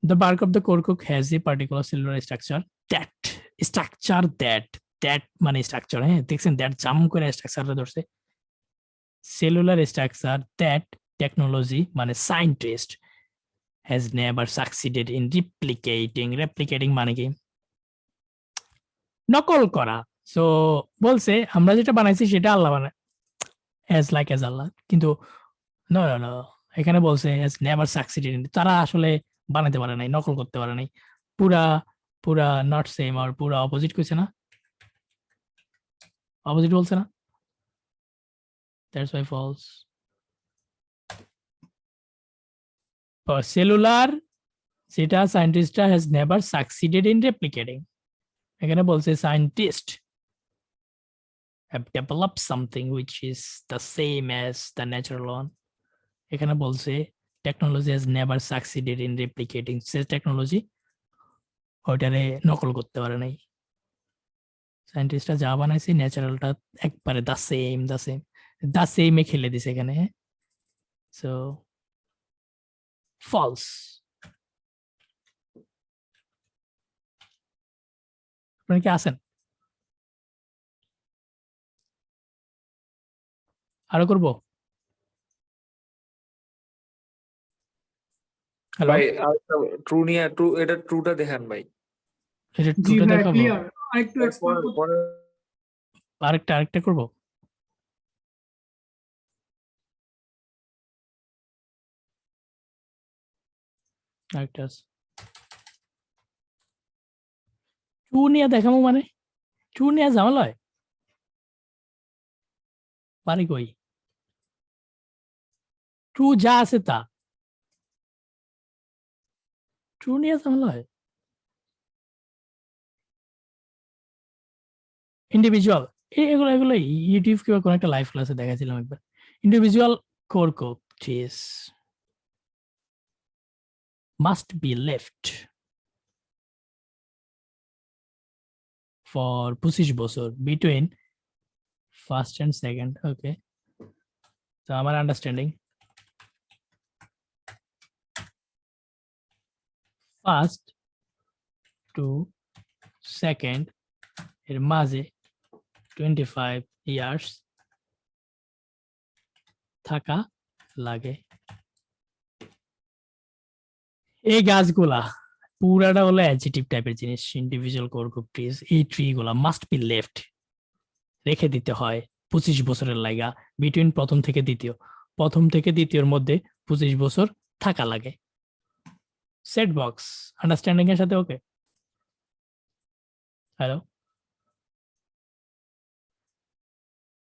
the bark of the cork has a particular cellular structure that মানে স্ট্রাকচার হ্যাঁ দেখছেন দ্যাট জাম করে স্ট্রাকচারটা ধরছে সেলুলার স্ট্রাকচার দ্যাট টেকনোলজি মানে scientist has never succeeded in replicating মানে কি নকল করা সো বলছে আমরা যেটা বানাইছি সেটা আল্লাহ বানায় অ্যাজ আল্লাহ কিন্তু নো এখানে বলছে হ্যাজ নেভার সাকসিডেড তারা আসলে বানাতে পারে নাই নকল করতে পারে নাই পুরা নট সেম আর পুরা অপোজিট কইছে না অপোজিট বলছে না দ্যাটস ওয়াই ফলস সেলুলার যেটা সায়েন্টিস্টরা has never succeeded in replicating এখানে বলছে scientist have developed something which is the same as the natural one এখানে বলছে technology has never succeeded in replicating সে টেকনোলজি ওইটারে নকল করতে পারে নাই সায়েন্টিস্টরা যা বানাইছে ন্যাচারালটা একবারে দা সেম খেলে দিছে এখানে সো ফলস আপনারা কি আছেন আরো করবো হ্যালো ভাই ট্রু এটা ট্রুটা দেখান ভাই এটা জি টুটা ভাই দেখাবো ক্লিয়ার আরেকটু এক্সপ্লেইন পরে আরেকটা করবো আরেকটা ট্রু নিয়ে দেখাবো মানে ট্রু নিয়ে ঝামেলা হয় পারি কই ট্রু যা আছে তা ট্রু নিয়ে ঝামেলা হয় ইন্ডিভিজুয়াল এগুলো ইউটিউব কিংবা কোনো একটা লাইভ ক্লাসে দেখাছিলাম একবার ইন্ডিভিজুয়াল কোর্কোচিস must be left ফর 25 বছর between first and second. Okay, তো আমার আন্ডারস্ট্যান্ডিং ফার্স্ট টু সেকেন্ড এর মাঝে 25 ইয়ার্স থাকা লাগে। এই গাছগুলা পুরাটা হলো অ্যাডজেক্টিভ টাইপের জিনিস, ইন্ডিভিজুয়াল কোর গ্রুপ ট্রিজ। এই ট্রি গুলা মাস্ট বি লেফট, রেখে দিতে হয় 25 বছরের লাগা বিটুইন প্রথম থেকে দ্বিতীয়। প্রথম থেকে দ্বিতীয়র মধ্যে 25 বছর থাকা লাগে। সেট বক্স আন্ডারস্ট্যান্ডিং এর সাথে okay? Hello,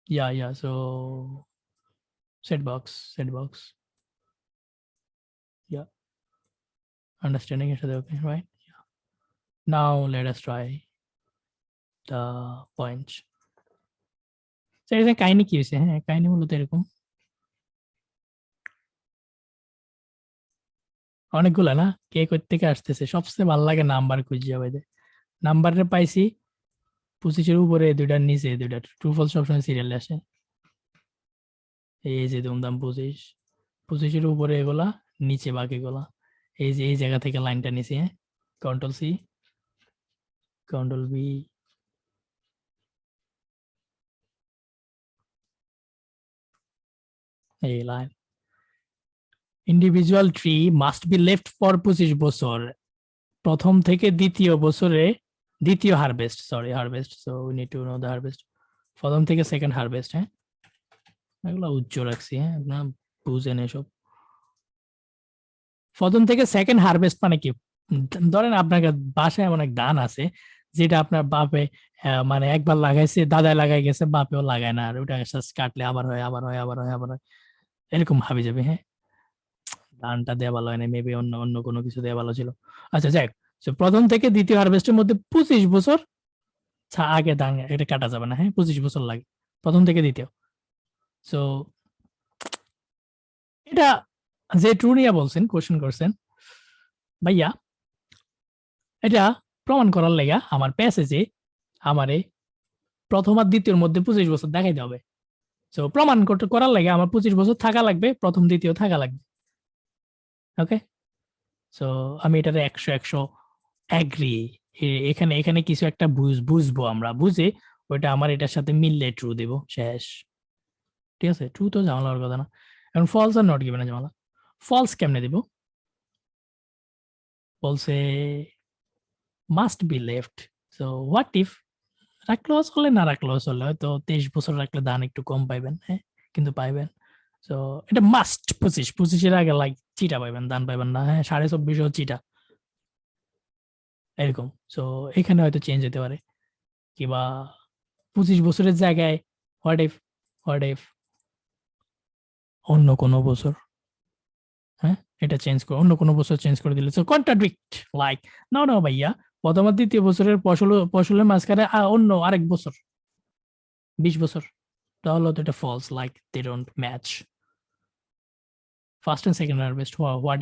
yeah, so set box, yeah, understanding এর সাথে okay, right? Yeah. Now let us try the points. So এখানে কাহিনী কি হয়েছে? হ্যাঁ, কাহিনী মূলত এরকম অনেকগুলা না, কে কই থেকে আসতেছে। সবচেয়ে ভালো লাগে নাম্বার খুঁজে যাবে। নাম্বারে পাইছি 25-এর উপরে, দুইটার নিচে দুইটা। ট্রু ফলস সবসময় সিরিয়ালে আসে। এই যে দুমদাম 25-এর উপরে এগুলা, নিচে বাকিগুলা। এই যে এই জায়গা থেকে লাইনটা নিচে, হ্যাঁ, কন্ট্রোল সি কন্ট্রোল বি, এই line. Individual tree must be left for 25 বছর, প্রথম থেকে দ্বিতীয় বছরে, দ্বিতীয় harvest, so we need to know the harvest. প্রথম থেকে সেকেন্ড হারভেস্ট, হ্যাঁ, এগুলো উচ্চ রাখছি, হ্যাঁ, আপনারা বুঝেন এসব। প্রথম থেকে সেকেন্ড হারভেস্ট মানে কি? ধরেন আপনার বাসায় এমন এক ধান আছে যেটা আপনার বাপে মানে একবার লাগাইছে, দাদায় লাগাই গেছে, বাপেও লাগায় না, আর ওটা কাটলে আবার হয়, এরকম ভাবে যাবে। হ্যাঁ, ধানটা দেওয়া ভালো হয় না, মেবি অন্য অন্য কোনো কিছু দেওয়া ভালো ছিল। আচ্ছা, যাক, প্রথম থেকে দ্বিতীয় হারভেস্টের মধ্যে 25 বছর আগে ধান এটা কাটা যাবে না। হ্যাঁ, 25 বছর লাগে প্রথম থেকে দ্বিতীয়। সো এটা যে ট্রুনিয়া বলছেন, কোশ্চেন করছেন, ভাইয়া এটা প্রমাণ করার লেগা আমার প্যাসেজে আমারে প্রথম আর দ্বিতীয়র মধ্যে 25 বছর দেখাইতে হবে। তো প্রমাণ করার লাগে আমার 25 বছর থাকা লাগবে, প্রথম দ্বিতীয় থাকা লাগবে। ওকে, সো আমি এটাতে 100 অ্যাগ্রি। এখানে এখানে কিছু একটা বুঝবো আমরা, বুঝে ওইটা আমার এটার সাথে মিললে ট্রু দেব, শেষ। ঠিক আছে, ট্রু তো ঝামেলার কথা না। এখন ফলস আর নট গিভেন না ঝামেলা। ফলস কেমনে দেব? বলছে must be left. So what if রাখলেও চলে, না রাখলেও চলে, হয়তো 23 বছর রাখলে দান একটু কম পাইবেন, হ্যাঁ, কিন্তু পাইবেন। তো এটা মাস্ট 25-এর আগে লাইক চিটা পাইবেন, দান পাইবেন না। হ্যাঁ, 24.5 চিটা এরকম। সো এখানে হয়তো চেঞ্জ হতে পারে, কিবা 25 বছরের জায়গায় হোয়াট ইফ অন্য কোনো বছর, হ্যাঁ, এটা চেঞ্জ করে অন্য কোনো বছর চেঞ্জ করে দিলে। সো কন্ট্রাডিক্ট, লাইক না ভাইয়া, প্রথম আর দ্বিতীয় বছরের ফসলের মাঝখানে অন্য আরেক বছর 20 বছর, তাহলে তো এটা false, like they don't match. First and second harvest, what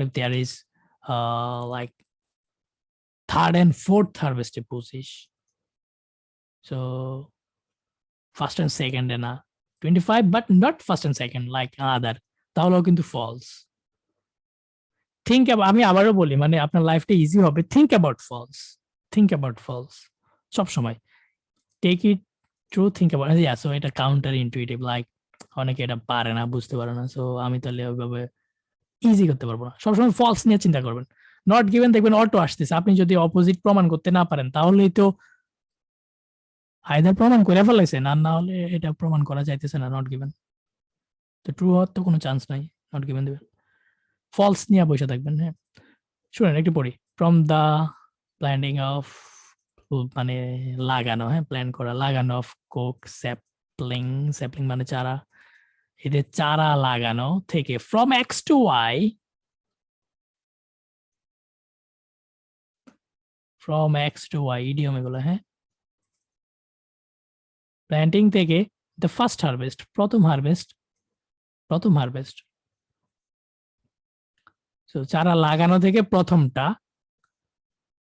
if there is like third and fourth harvest A 25, so first and second এ না 25, but not first and second like other, তাহলেও কিন্তু ফলস। আমি আবারও বলি, মানে আপনার লাইফটা easy হবে। থিঙ্ক অ্যাবাউট ফলস সব সময়। Take it true, think about. So এটা কাউন্টার ইনটুইটিভ, লাইক অনেকে এটা পারে না, বুঝতে পারে না। সো আমি তাহলে ওইভাবে ইজি করতে পারবো না। সবসময় ফলস নিয়ে চিন্তা করবেন। নট গিভেন দেখবেন অটো আসতেছে, আপনি যদি অপোজিট প্রমাণ করতে না পারেন তাহলেই তো আইদার প্রমাণ করে ফেলাইছেন, আর না হলে এটা প্রমাণ করা যাইতেছে না, নট গিভেন। তো ট্রু হওয়ার তো কোনো চান্স নাই, নট গিভেন দেবেন। ফলস নিয়ে বসে থাকবেন। হ্যাঁ, শুনেন একটু পড়ি। ফ্রম দা প্ল্যানিং অফ, মানে লাগানো, হ্যাঁ, প্ল্যান করা, লাগানো অফ কোক স্যাপলিং মানে চারা, এদের চারা লাগানো থেকে, from X to Y, from X to Y idiom এগুলো, হ্যাঁ, প্ল্যান্টিং থেকে দ্য ফার্স্ট হারভেস্ট, প্রথম হারভেস্ট। সো চারা লাগানো থেকে প্রথমটা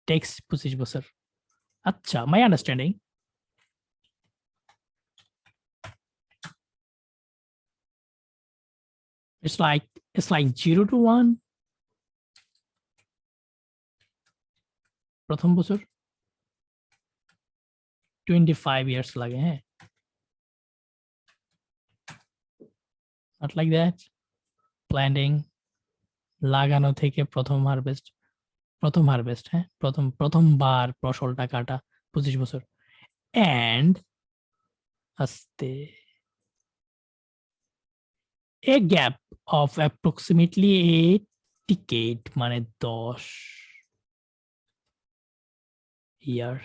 টেক্স 25 বছর। আচ্ছা, my understanding, it's like 0 to 1 প্রথম বছর 25 years লাগে, হ্যাঁ, not like that. Planting, লাগানো থেকে প্রথম হারভেস্ট, হ্যাঁ, প্রথমবার ফসলটা কাটা 25 বছর, and আস্তে a gap of approximately 8 decade মানে 10 year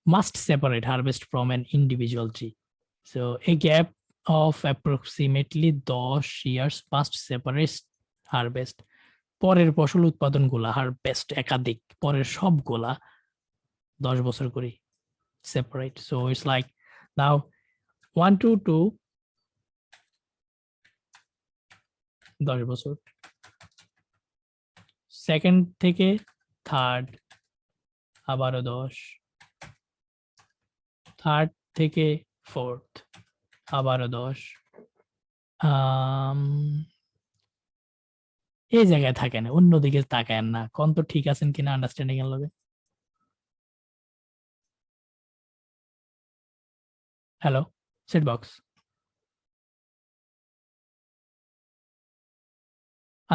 must separate harvest from an individual tree. So a gap of approximately 10 years must separate harvest. পরের ফসল উৎপাদন গুলা হারভেস্ট একাধিক, পরের সবগুলা 10 বছর করে separate. So it's like now 1 to 2 10 বছর, সেকেন্ড থেকে থার্ড আবারও 10, থার্ড থেকে ফোর্থ আবারও 10, এই জায়গায় থাকেন, অন্যদিকে তাকায়েন না, কোন তো ঠিক আছেন কিনা আন্ডারস্ট্যান্ডিং এর লগে। হ্যালো সেট বক্স,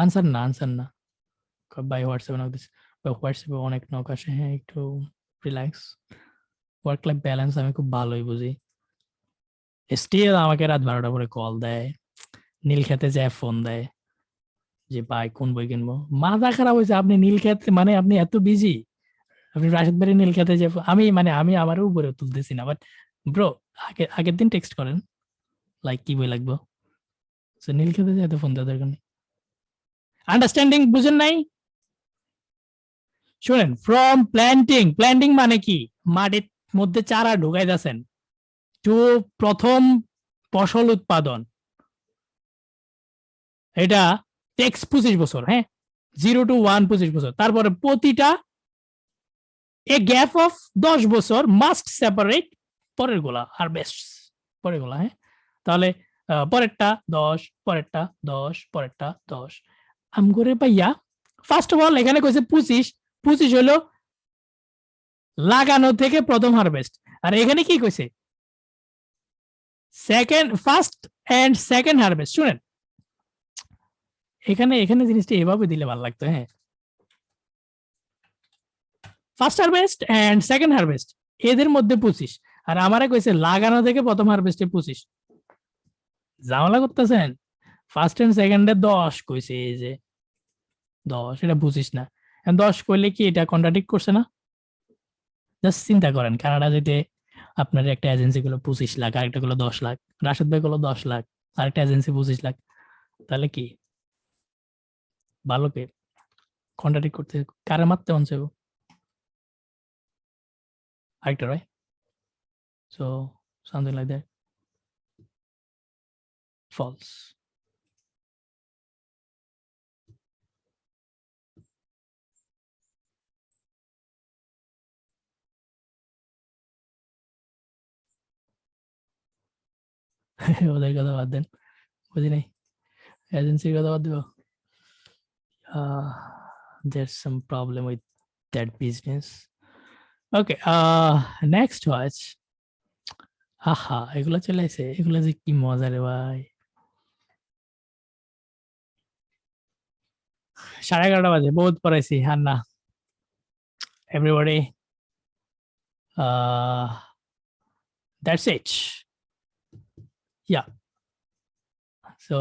আনসার না বাই হোয়াটসঅ্যাপে নক দিস, বাই হোয়াটসঅ্যাপে অনেক নক আসে, হ্যাঁ একটু রিল্যাক্স, ওয়ার্ক লাইফ ব্যালেন্স আমি খুব ভালোই বুঝি। স্টিল আমাকে রাত 12টা পরে কল দেয়, নীল খেতে যায় ফোন দেয় যে ভাই কোন বই কিনবো, মাথা খারাপ হয়েছে, আপনি নীল খেতে মানে আপনি এত বিজি, আপনি রাশেদ ভাই নীল খেতে যে আমি আমার উপরে তুলতেছি না, বাট ব্রো আগের দিন টেক্সট করেন লাইক কি বই লাগবো, নীল খেতে যায় তো ফোন দেওয়ার দরকার নেই। আন্ডারস্ট্যান্ডিং বুঝেন নাই? শুনেন, ফ্রম প্ল্যান্টিং মানে কি, মাটির মধ্যে চারা ঢুকাই দিয়েছেন, টু প্রথম ফসল উৎপাদন, এটা টেক্স 25 বছর, হ্যাঁ, 0 to 1 25 বছর, তারপরে প্রতিটা এ গ্যাপ অফ 10 বছর মাস্ট সেপারেট পরের গুলা হারভেস্ট, পরের গুলা, হ্যাঁ, তাহলে পরেরটা 10, পরেরটা 10, পরেরটা 10, আম করে পাইয়া ফার্স্ট অফ অল এখানে কইছে 25 হলো লাগানো থেকে প্রথম হারভেস্ট, আর এখানে কি কইছে ফার্স্ট এন্ড সেকেন্ড হারভেস্ট। শুনেন এখানে জিনিসটা এভাবে দিলে ভালো লাগতো, হ্যাঁ, first harvest and second harvest এদের মধ্যে 25, আর আমারে কইছে লাগানো থেকে প্রথম হারভেস্টে 25, ঝামেলা করতেছেন, ফার্স্ট এন্ড সেকেন্ডে 10 কইছে, এই যে 10, এটা 25 না, 10 কইলে কি এটা কন্ট্রাডিক্ট করছে না? জাস্ট চিন্তা করেন, কানাডা যেতে আপনার একটা এজেন্সি গুলো 25 লাখ, আরেকটা গুলো 10 লাখ, রাশেদ ভাই গুলো 10 লাখ, আরেকটা এজেন্সি 25 লাখ, তাহলে কি ভালোকে কন্ট্রাডিক্ট করতে কারে মারতে মন চাইবো? আরেকটা, right? So something like that, false. ওদের কথা বাদ দেন, বুঝি নাই, এজেন্সির কথা বাদ দেবো। There's some problem with that business. Okay, next watch. আহা, এগুলো চলে আসে, এগুলো যে কি মজা রে ভাই। 11:30 বাজে, বহুত পড়াইছি, আর না everybody, that's it. Yeah, so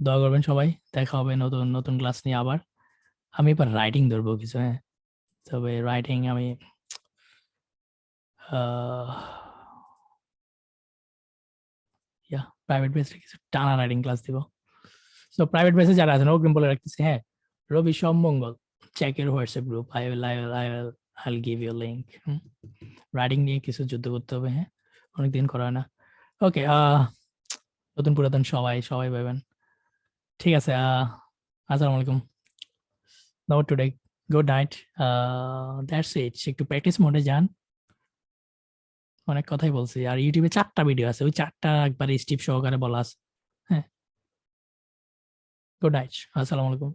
দোয়া করবেন সবাই, দেখা হবে নতুন নতুন ক্লাস নিয়ে আবার। আমি এবার রাইটিং ধরবো কিছু, হ্যাঁ, তবে রাইটিং আমি প্রাইভেট বেসে কিছু টানা রাইটিং ক্লাস দিব। সো প্রাইভেট বেসে যারা আছেন অগ্রিম বলে রাখতেছি, হ্যাঁ, রবি সোম মঙ্গল চেক এর WhatsApp group, I will give you link. Writing নিয়ে কিছু যুদ্ধ করতে হবে, হ্যাঁ, অনেকদিন করা হয় না। ওকে, নতুন পুরাতন সবাই পাবেন, ঠিক আছে। আসসালামু আলাইকুম, not today, good night, that's it. একটু প্র্যাকটিস মোডে যান, অনেক কথাই বলছি, আর ইউটিউবে 4টা ভিডিও আছে, ওই 4টা একবার স্টিপ সহকারে বলা আছে। হ্যাঁ, গুড নাইট, আসসালামু আলাইকুম।